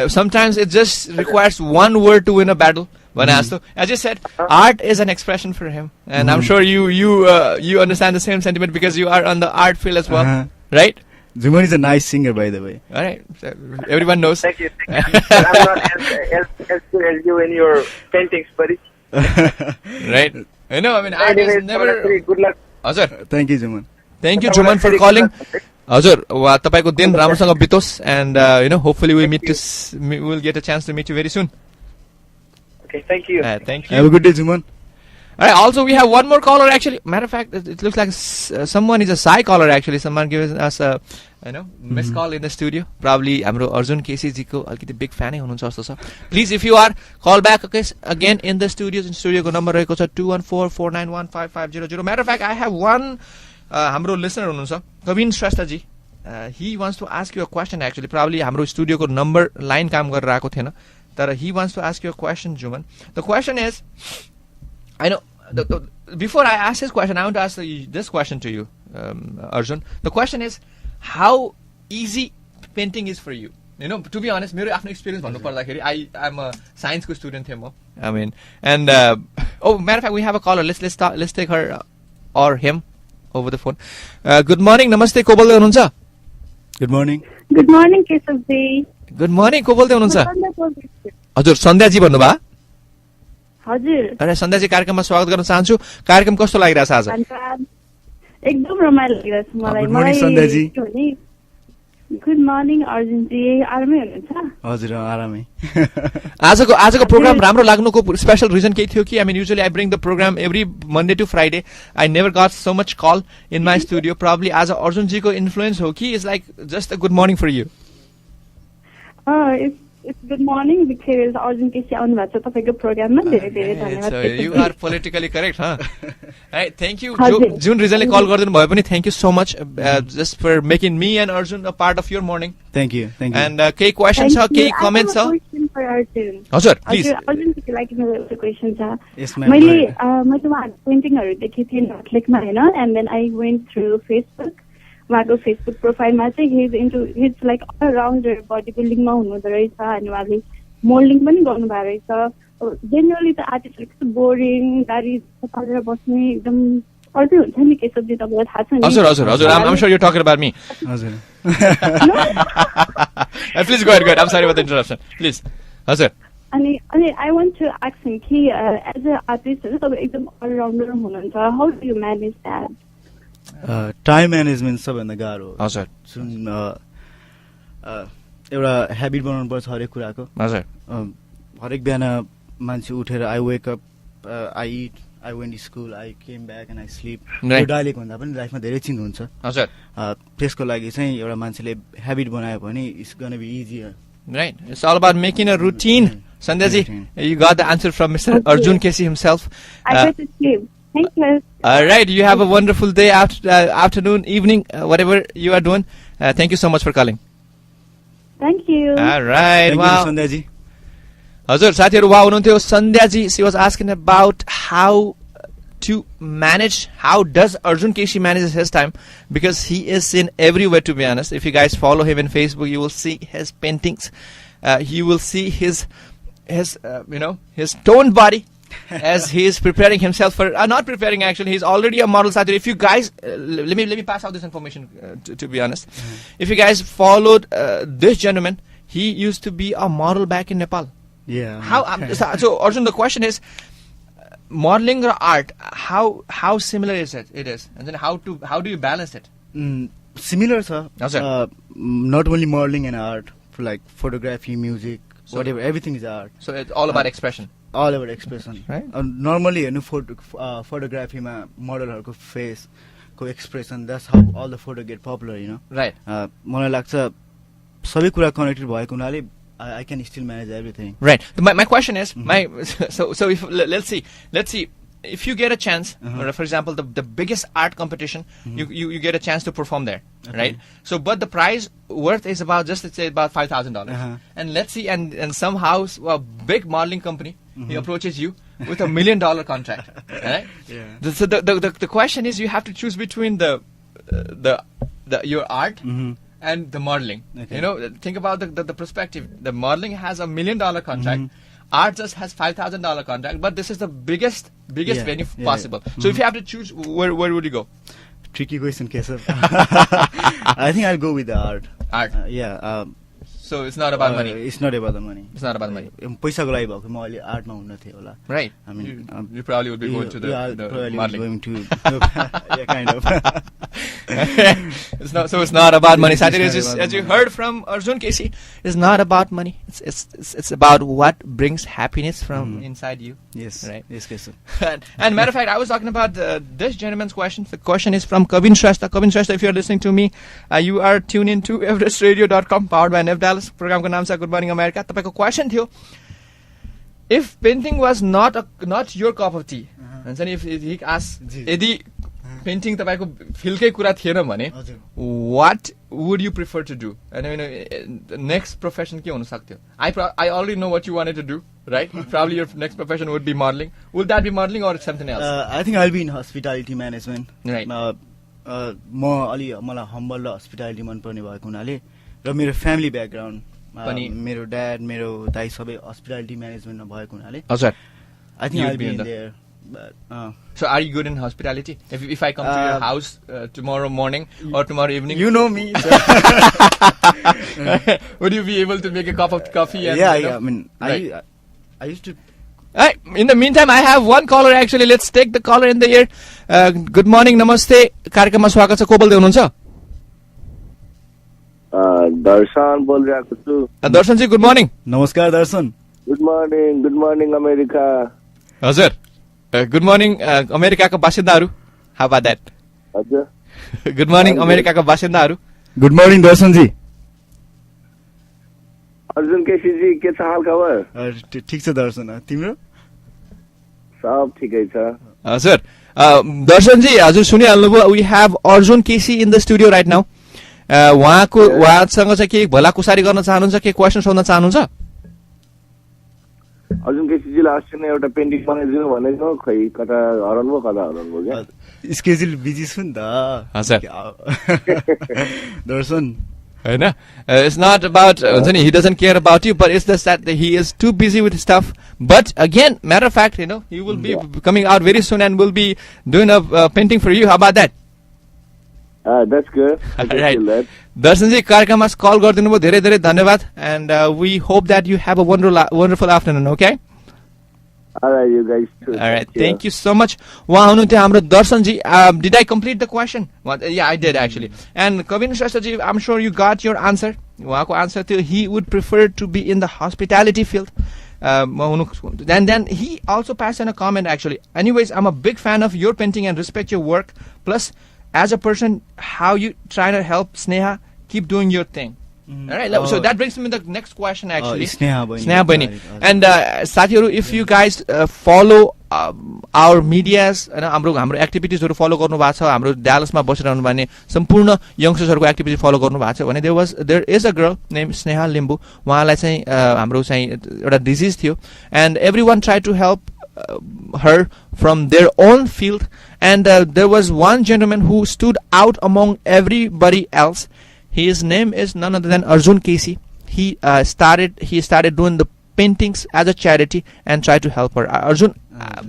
sometimes it just requires one word to win a battle. So, as you said, art is an expression for him, and I'm sure you understand the same sentiment because you are on the art field as well, right? Juman is a nice singer, by the way. All right, so everyone knows. Thank you. I'm not as good as you in your paintings, buddy. Right. I mean, art is never. Good luck. Thank you, Juman. Thank you, Juman, for calling. Hazur, तपाईको दिन राम्रोसँग बितोस्, and hopefully we will get a chance to meet you very soon. Okay, thank you. Thank you. Have a good day, Juman. All right, also we have one more caller actually. Matter of fact, it looks like someone is a Sai caller actually. Someone gives us a missed call in the studio. Probably हाम्रो Arjun Keshi जी को अलिकति big fan नै हुनुहुन्छ जस्तो छ. Please, if you are, call back again in the studios. In studio को number रहेको छ 214-491-5500. Matter of fact, I have one हाम्रो listener हुनुहुन्छ कविन श्रेष्ठ जी. He wants to ask you a question actually. Probably हाम्रो studio को number line काम गरेर आएको थिएन. तर he wants to ask you a question, Juman. The question is, I know. Before I ask this question, I want to ask this question to you, Arjun. The question is, how easy painting is for you? To be honest, मेरो आफ्नो experience भन्नु पर्दाखेरि I'm a science को student थिएँ म. I mean, and matter of fact, we have a caller. Let's take her or him. over the phone. Good morning. Namaste. को बोल्दै हुनुहुन्छ? Good morning. Good morning, Keshavji. Good morning. को बोल्दै हुनुहुन्छ? हजुर सन्ध्याजी भन्नुभयो? हजुर. अरे सन्ध्याजी कार्यक्रममा स्वागत गर्न चाहन्छु. कार्यक्रम कस्तो लागिरहेछ आज? एकदम रमाइलो लागिरहेछ मलाई. Good morning सन्ध्याजी. गुड मर्निङ अर्जुनजी, आरामै हुनुहुन्छ? हजुर आरामै. आजको प्रोग्राम राम्रो लाग्नुको स्पेशल रिजन केही थियो कि I mean usually I bring the program every Monday to Friday. I never got so much call in my studio. Probably आज अर्जुनजीको इन्फ्लुएन्स हो कि it's like just a good morning for you? It's good morning because Arjun KC आउनु भएको छ तपाईको प्रोग्राममा. धेरै धेरै धन्यवाद. You are politically correct, huh? Hey, thank you. जुन रिजनले कल गरिदिनु भयो पनि thank you so much just for making me and Arjun a part of your morning. Thank you. And केही क्वेशन छ, केही कमेन्ट छ? हजुर प्लिज. अर्जुन केसी लागि मेरो एउटा क्वेशन छ. मैले उहाँको पेन्टिङहरू देखेको थिएँ नटलेकमा हैन, and then I went through Facebook. उहाँको फेसबुक प्रोफाइलमा चाहिँ हिज लाइक अल राउन्डर बडी बिल्डिङमा हुनुहुँदो रहेछ अनि उहाँले मोल्डिङ पनि गर्नुभएको रहेछ. जेनरली त आर्टिस्टहरू कस्तो बोरिङ दारी पालेर बस्ने एकदम अझै हुन्छ नि केशवजी, तपाईँलाई थाहा छ नि? हजुर हजुर हजुर. I'm sure you're talking about me. हजुर. Please go ahead. I'm sorry about the interruption. Please. हजुर. अनि आई वान्ट टु आस्क हिम कि एज अ आर्टिस्ट तपाईँ एकदम अल राउन्डर हुनुहुन्छ. How do you manage that? Time management सबैभन्दा गाह्रो. हजुर. जुन एउटा हेबिट बनाउनु पर्छ हरेक कुराको. हजुर. हरेक बिहान मान्छे उठेर I wake up, I it, I went school, I came back and I sleep. यो डाइलेक्ट भन्दा पनि लाइफमा धेरै चिन्ज हुन्छ. हजुर. त्यसको लागि चाहिँ एउटा मान्छेले हेबिट बनायो भने it's gonna be easier. Right. It's all about making a routine. Sandhyaji, you got the answer from Mr. Arjun Kesi himself. I got to sleep. Thank you. All right. You have a wonderful day, afternoon, evening, whatever you are doing. Thank you so much for calling. Thank you. All right. Thank wow. you, Sandhyaji. Hazur, साथीहरु वहाँ हुनुहुन्थ्यो Sandhyaji. She was asking about how to manage, how does Arjun Kesi manage his time, because he is in everywhere, to be honest. If you guys follow him in Facebook, you will see his paintings. You will see his toned body as he is preparing himself for, not preparing actually, he's already a model. If you guys, let me pass out this information to be honest. If you guys followed this gentleman, he used to be a model back in Nepal. Yeah. So Arjun, the question is, modeling or art, how similar is it? It is, and then how do you balance it? Similar, sir. Not only modeling and art, for like photography, music, so whatever, everything is art. So it's all about expression. All about expression, right? Normally, photography, model face, expression. That's how all the photo get popular, you know. Right. मलाई लाग्छ सबै कुरा connected भएको हुनाले I can still manage everything. Right. My question is, so if let's see, if you get a chance, or for example, the biggest art competition, you get a chance to perform there, right? So, but the prize worth is about just, let's say, about $5,000. And let's see, and somehow a big modeling company he approaches you with $1 million contract, right? Yeah. So the question is, you have to choose between your art and the modeling. Okay. You know, think about the perspective. The modeling has $1 million contract. Art just has $5,000 contract, but this is the biggest venue possible. So if you have to choose, where would you go? Tricky question, Keshav. I think I'll go with the art. Art. So it's not about money. It's not about the money. It's not about money. पैसाको लागि भएको म अहिले आर्टमा हुन्न थिए होला. Right. I mean, you probably would be going to the modeling. Going to yeah, kind of. It's not about money. As you heard from Arjun Kesi, it's not about money. It's about what brings happiness from inside you. Yes. Right. Yes, Keshav. And matter of fact, I was talking about this gentleman's question. The question is from Kavin Shrestha. Kavin Shrestha, if you are listening to me, you are tuned in to everestradio.com, powered by Nev Dallas. प्रोग्रामको नाम छ good morning America. तपाईको question थियो, if painting was not your cup of tea, हुन्छ नि, if he ask, यदि painting तपाईको फिलकै कुरा थिएन भने what would you prefer to do, and next profession के हुन सक्थ्यो? I already know what you wanted to do, right? Probably your next profession would be modeling. Would that be modeling or something else? I think I'll be in hospitality management. Right. मलाई humble र hospitality मन पर्ने भएको हुनाले र मेरो family background, मेरो dad, मेरो दाइ सबै हस्पिटालिटी म्यानेजमेन्टमा भएको हुनाले हजुर, I think I'll be in there but So are you good in hospitality? If I come to your house tomorrow morning or tomorrow evening, you know me. Would you be able to make a cup of coffee? And, yeah. I mean, right. I used to. In the meantime, I have one caller actually. Let's take the caller in the air. Good morning, namaste. कार्यक्रममा स्वागत छ. को बोल्दै हुनुहुन्छ? दर्शन बोलिरहेको छु. Darshan ji, good morning. नमस्कार Darshan. Good morning America. हजुर. गुड मर्निङ अमेरिकाका बासिन्दाहरू. How about that? हजुर. गुड मर्निङ अमेरिकाका बासिन्दाहरू. Good morning Darshan ji. Arjun KC ji, के छ हाल खबर? ठीक छ दर्शन. तिम्रो? सब ठिकै छ. हजुर. दर्शन जी, हजुर सुनिहाल्नुभयो. We have Arjun KC in the studio right now. उहाँसँग चाहिँ के भलाकुसारी गर्न चाहनुहुन्छ, के क्वेसन सोध्न चाहनुहुन्छ? अर्जुन केसीजीलाई अस्ति नै एउटा पेन्टिङ बनाइदिनु भनेको, खै कता हराउनुभयो क्या? स्केड्युल बिजी छु नि त. हजुर. दर्शन होइन, it's not about he doesn't care about you, but it's just that he is too busy with stuff. But again, matter of fact, he will be coming out very soon and will be doing a painting for you. How about that? That's good. Right. Darshan ji, कार्यक्रममा call गरिदिनु भयो, धेरै धेरै धन्यवाद. And we hope that you have a wonderful afternoon. Okay? All right, you guys too. All right, thank you so much. Wow, हुनुहुन्थ्यो हाम्रो दर्शन जी. Did I complete the question? Yeah, I did actually. And Kavin Shrestha ji, I'm sure you got your answer. उहाँको answer थियो, he would prefer to be in the hospitality field. And then he also passed in a comment actually. Anyways, I'm a big fan of your painting and respect your work. Plus, as a person, how you trying to help Sneha, keep doing your thing. All right, so that brings me to the next question actually. Sneha Bani. And साथीहरु, if you guys follow our medias, हाम्रो एक्टिभिटिजहरु follow गर्नु भएको छ, हाम्रो ड्यालसमा बसिरहनु भने सम्पूर्ण यंगस्टर्सहरुको activity follow गर्नु भएको छ भने there is a girl named Sneha Limbu. उहाँलाई चाहिँ हाम्रो चाहिँ एउटा डिजीज थियो, and everyone tried to help her from their own field, and there was one gentleman who stood out among everybody else. His name is none other than Arjun Casey. He started doing the paintings as a charity and tried to help her. Arjun,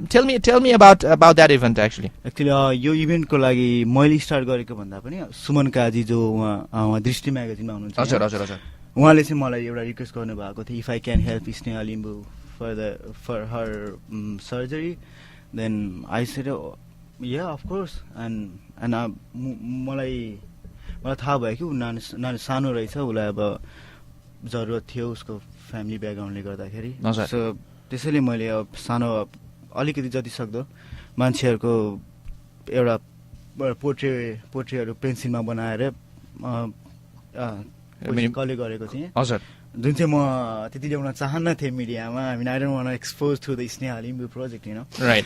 tell me about that event actually. Actually, यो event को लागि मैले start गरेको भन्दा पनि सुमन काजी जो उहाँ दृष्टि म्यागजिनमा हुनुहुन्छ. हजुर हजुर हजुर. उहाँले चाहिँ मलाई एउटा रिक्वेस्ट गर्नु भएको थियो, if I can help Sneha Limbu for her surgery, then I said, yeah, of course. And मलाई थाहा भयो कि नानी सानो रहेछ, उसलाई अब जरुरत थियो उसको फ्यामिली ब्याकग्राउन्डले गर्दाखेरि. सो त्यसैले मैले अब सानो अलिकति जति सक्दो मान्छेहरूको एउटा पोर्ट्रेटहरू पेन्सिलमा बनाएर कलेक्ट गरेको थिएँ. हजुर. जुन चाहिँ म त्यति ल्याउन चाहन्न थिएँ मिडियामा. I mean, I don't want to expose to the Sneha Limbu project, Right.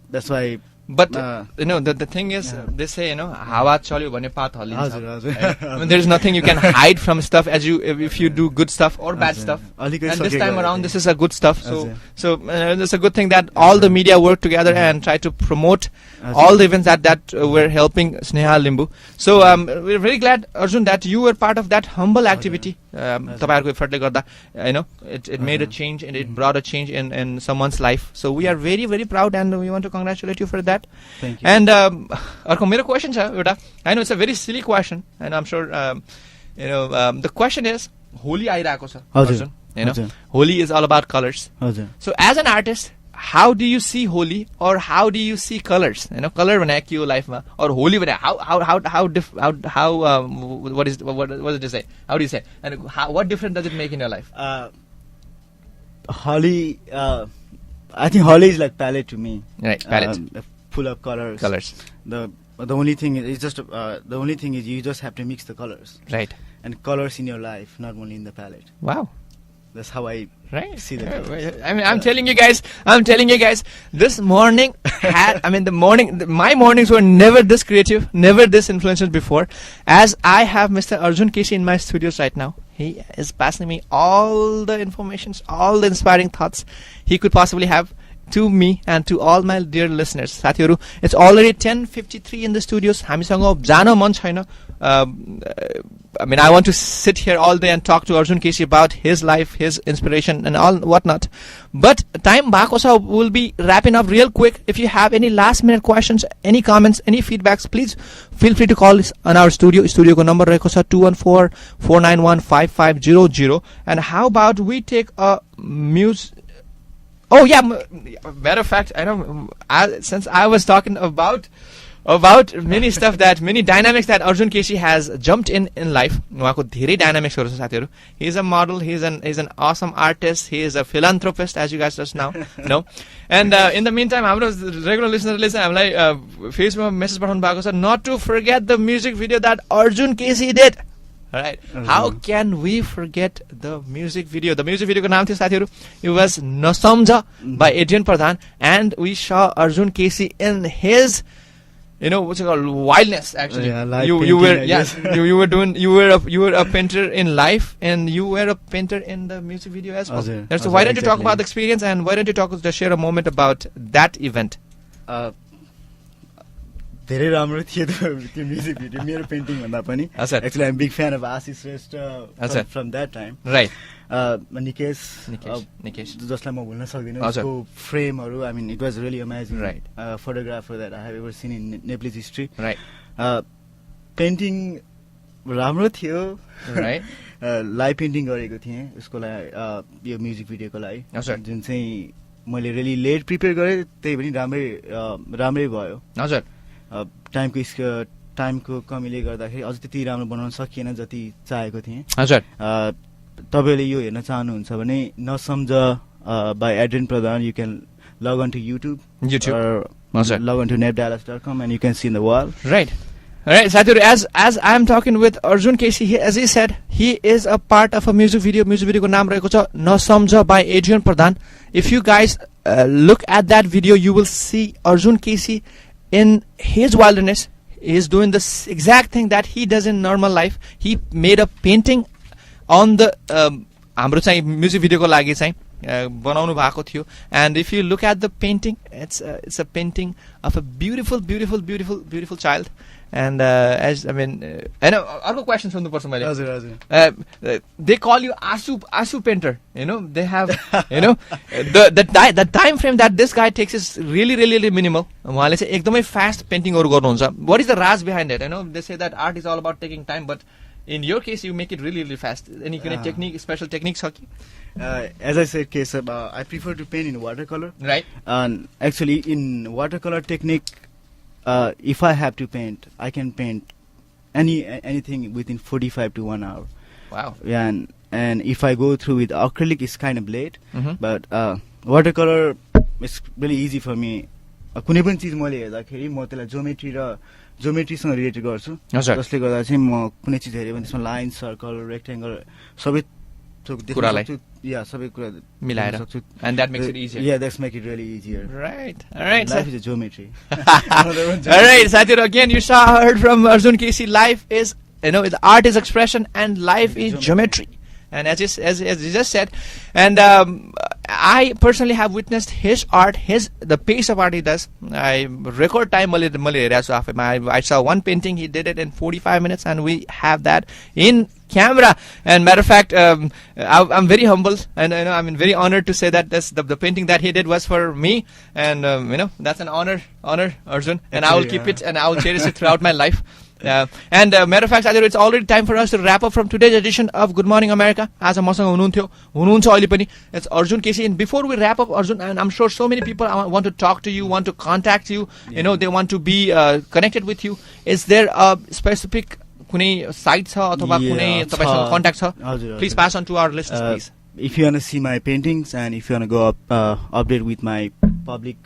That's why. But the thing is, they say hawa chalyo bhane paat halincha. I mean, there is nothing you can hide from stuff if you do good stuff or bad stuff. And this time around, this is a good stuff. So it's a good thing that all the media work together and try to promote all the events that were helping Sneha Limbu. So we're very glad, Arjun, that you were part of that humble activity. तपाईँहरुको एफर्टले गर्दा it made a change and it brought a change in someone's life. So we are very very proud and we want to congratulate you for that. Thank you. And अर्को मेरो question छ एउटा. I know it's a very silly question and I'm sure the question is, Holi आइराको छ. Arjun, Holi is all about colors. So as an artist, how do you see Holi or how do you see colors? Color भने के हो लाइफमा, or Holi भने how what did you say? How do you say? And what difference does it make in your life? Holi, I think Holi is like palette to me. Right, palette. Full of colors. The only thing is you just have to mix the colors. Right. And colors in your life, not only in the palette. Wow. That's how I see that. I mean, I'm telling you guys, this morning my mornings were never this creative, never this influential before. As I have Mr. Arjun Casey in my studios right now, he is passing me all the informations, all the inspiring thoughts he could possibly have to me and to all my dear listeners. साथीहरु, it's already 10:53 in the studios. हामीसँग जान मन छैन. I mean, I want to sit here all day and talk to Arjun Casey about his life, his inspiration, and all whatnot. But time bhako will be wrapping up real quick. If you have any last minute questions, any comments, any feedbacks, please feel free to call us on our studio. Studio ko number रहेको छ 214-491-5500. And how about we take a music? Oh yeah, matter of fact, I know. Since I was talking about many stuff many dynamics that Arjun Casey has jumped in life. उहाँको धेरै dynamics हरु छ साथीहरु. He is a model. He's an awesome artist. He is a philanthropist, as you guys just now know. And in the meantime, हाम्रो regular listeners हामीलाई Facebook मा message पठाउनु भएको छ. Not to forget the music video that Arjun Casey did. Alright. How can we forget the music video? The music video ko naam थियो साथीहरु. It was Nasamja by Adrian Pradhan, and we saw Arjun Casey in his what's it called, wildness, actually. Yeah, you were a painter in life, and you were a painter in the music video as well. So why don't you talk about the experience, and why don't you share a moment about that event? धेरै राम्रो थियो त्यो music video मेरो painting भन्दा पनि. Actually, I'm a big fan of Ashish Shrestha from that time. Right. Nikesh जसलाई म भुल्न सक्दिनँ उसको फ्रेमहरु. I mean, it was really amazing. Right. Photographer that I have ever seen in Nepalese history. Right. Painting राम्रो थियो. Right. Live painting गरेको थिएँ उसको लागि, यो म्युजिक भिडियोको लागि, जुन चाहिँ मैले रियली लेट प्रिपेयर गरेँ. त्यही पनि राम्रै भयो. हजुर. टाइमको कमीले गर्दाखेरि अझ त्यति राम्रो बनाउन सकिएन जति चाहेको थिएँ. हजुर. तपाईले यो हेर्न चाहनुहुन्छ भने नसम्झ by Adrian Pradhan, you can log on to YouTube or log on to nebdallas.com and you can see in the wall. Right. Alright, Sathiru, as I am talking with Arjun Casey, as he said, he is a part of a music video. Music video ko naam raheko cha Nasamja by Adrian Pradhan. If you guys look at that video, you will see Arjun Casey in his wilderness. He is doing the exact thing that he does in normal life. He made a painting on the हाम्रो चाहिँ music भिडियोको लागि चाहिँ बनाउनु भएको थियो. And if you look at the painting, it's a painting of a beautiful child. And as I mean, अर्को question सोध्नुपर्छ मैले. हजुर. They call you Asu painter. They have the time frame that this guy takes is really minimal. उहाँले चाहिँ एकदमै fast paintingहरु गर्नुहुन्छ. What is the raz behind it? They say that art is all about taking time, but in your case, you make it really fast. Any kind of special techniques? As I said, Kesab, I prefer to paint in watercolor. Right. And actually, in watercolor technique, if I have to paint, I can paint anything within 45 to 1 hour. Wow. Yeah, and if I go through with acrylic, it's kind of late. But watercolor is really easy for me. कुनै पनि चीज मैले हेर्दाखेरि म त्यसलाई ज्योमेट्रीसँग related गर्छु, जसले गर्दा चाहिँ म कुनै चीज हेर्यो भने त्यसमा लाइन, सर्कल, रेक्टेंगल सबै कुरालाई सबै कुरा मिलाएर सक्छु. And that makes it easier. Yeah, that's make it really easier. Right. All right. Life is a geometry. All right, Sathiru, again you heard from Arjun Casey. Life is, the art is expression and life is geometry. And as you just said, and I personally have witnessed his art, the pace of art he does. I record time I saw one painting, he did it in 45 minutes, and we have that in camera. And matter of fact, I'm very humble, and I'm very honored to say that the painting that he did was for me, and that's an honor, Arjun, and I will keep it and I will cherish it throughout my life. And matter of fact, it's already time for us to wrap up from today's edition of Good Morning America. As a मसँग हुनुहुन्छ अहिले पनि, it's Arjun Casey. And before we wrap up, Arjun, and I'm sure so many people want to talk to you, want to contact you, they want to be connected with you. Is there a specific कुनै site छ अथवा कुनै तपाईसँग contact छ? Please pass on to our listeners, please. If you want to see my paintings and if you want to go update with my public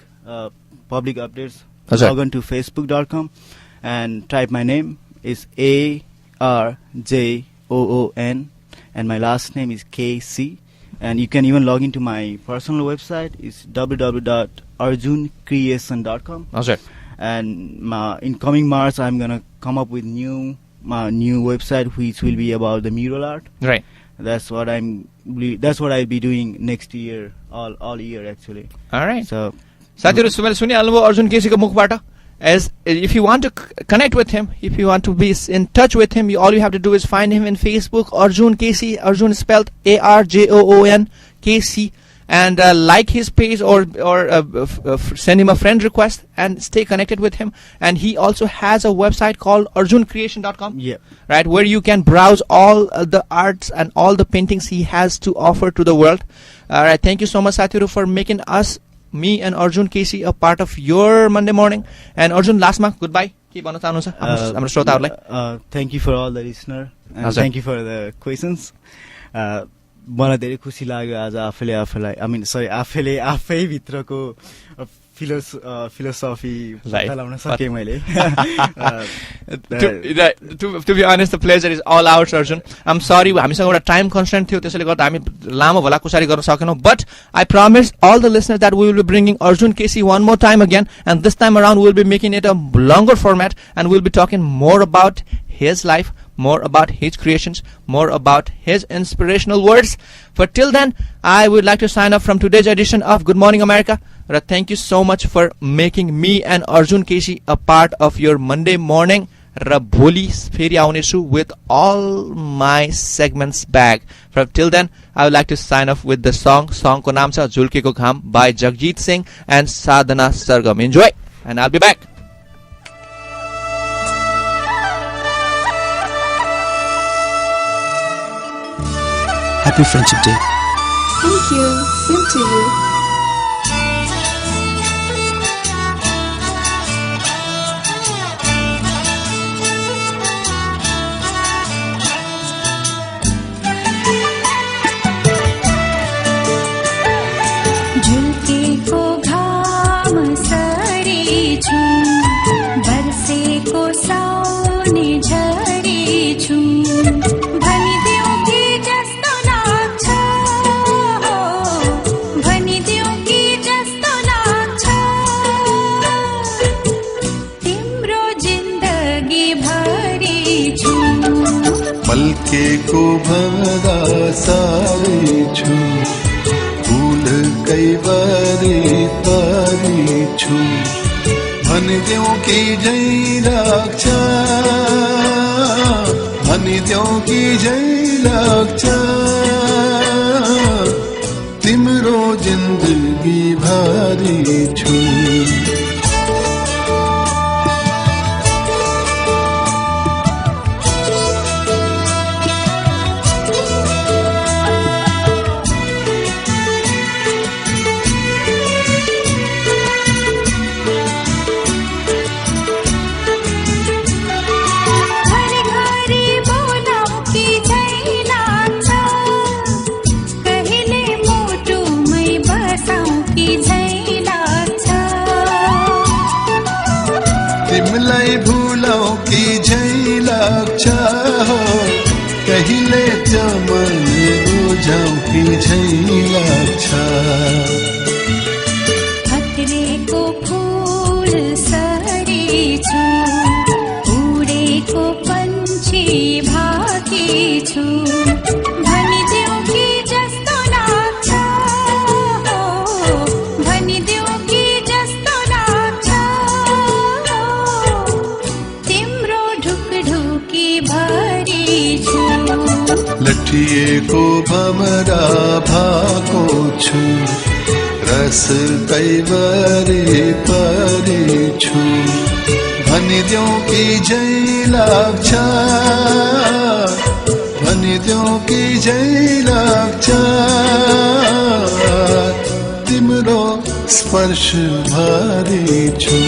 updates, log on to facebook.com and type my name is ARJOON and my last name is KC, and you can even log into my personal website. It's www.arjuncreation.com. And in coming March I'm gonna come up with new website which will be about the mural art. Right. That's what I'll be doing next year, all year actually. All right. So साथीहरु सुनिहाल्नुभयो अर्जुन केसीको मुखबाट. as if you want to connect with him, if you want to be in touch with him, all you have to do is find him in Facebook, Arjun KC. Arjun is spelled ARJOON KC, and like his page or send him a friend request and stay connected with him. And he also has a website called arjuncreation.com, right, where you can browse all the arts and all the paintings he has to offer to the world. All right, thank you so much, Satiru, for making us, me and Arjun KC, a part of your Monday morning. And Arjun, last ma goodbye. के भन्न चाहनुहुन्छ हाम्रो श्रोताहरूलाई? Thank you for all the listener and thank you for the questions. मलाई धेरै खुसी लाग्यो आज आफैले आफै भित्रको फिलोसफी बताउन सके मैले. To be honest, the pleasure is all ours, Arjun. I'm sorry, हामीसँग एउटा टाइम कन्स्ट्रेन्ट थियो, त्यसैले गर्दा हामी लामो भलाकुसारी गर्न सकेनौं. But I promise all the listeners that we will be bringing Arjun KC one more time again, and this time around we'll be making it a longer format, and we'll be talking more about his life, more about his creations, more about his inspirational words. But till then, I would like to sign off from today's edition of Good Morning America. Thank you so much for making me and Arjun KC a part of your Monday morning. Ra bholi feri aunechu with all my segments back. Till then, I would like to sign off with the song ko naam cha Julkeko Gham by Jagjit Singh and Sadhana Sargam. Enjoy, and I'll be back. Happy Friendship Day. Thank you. Same to you. झुल्केको घाम sorry छु, बर्सेको साउने झरी छु, भनिदेऊ कि जस्तो लाग्छ, भनिदेऊ कि जस्तो लाग्छ, तिम्रो जिन्दगी भरि छु, पल्केको भरा सारी छु, फूल कैवारी तारी छु, भनिदेऊ कि जै लाग्छ, भनिदेऊ कि जै लाग्छ, तिम्रो जिन्दगी भारी छु. तिमलाई भुलौ कि झै लाग्छ, कहिले चमन बुझौ कि झै लाग्छ, फक्रेको फूल सरी छु, उडेको पन्छी भाकी छु, भनिदेऊ कि जस्तो लाग्छ, भनिदेऊ कि जस्तो लाग्छ, तिम्रो ढुकढुकी भरि छु, लठिएको भमरा भएको छु, रस कैवारी परी छु, भनिदेऊ कि झै लाग्छ, भनिदेऊ कि झै लाग्छ, तिम्रो स्पर्श भारी छु.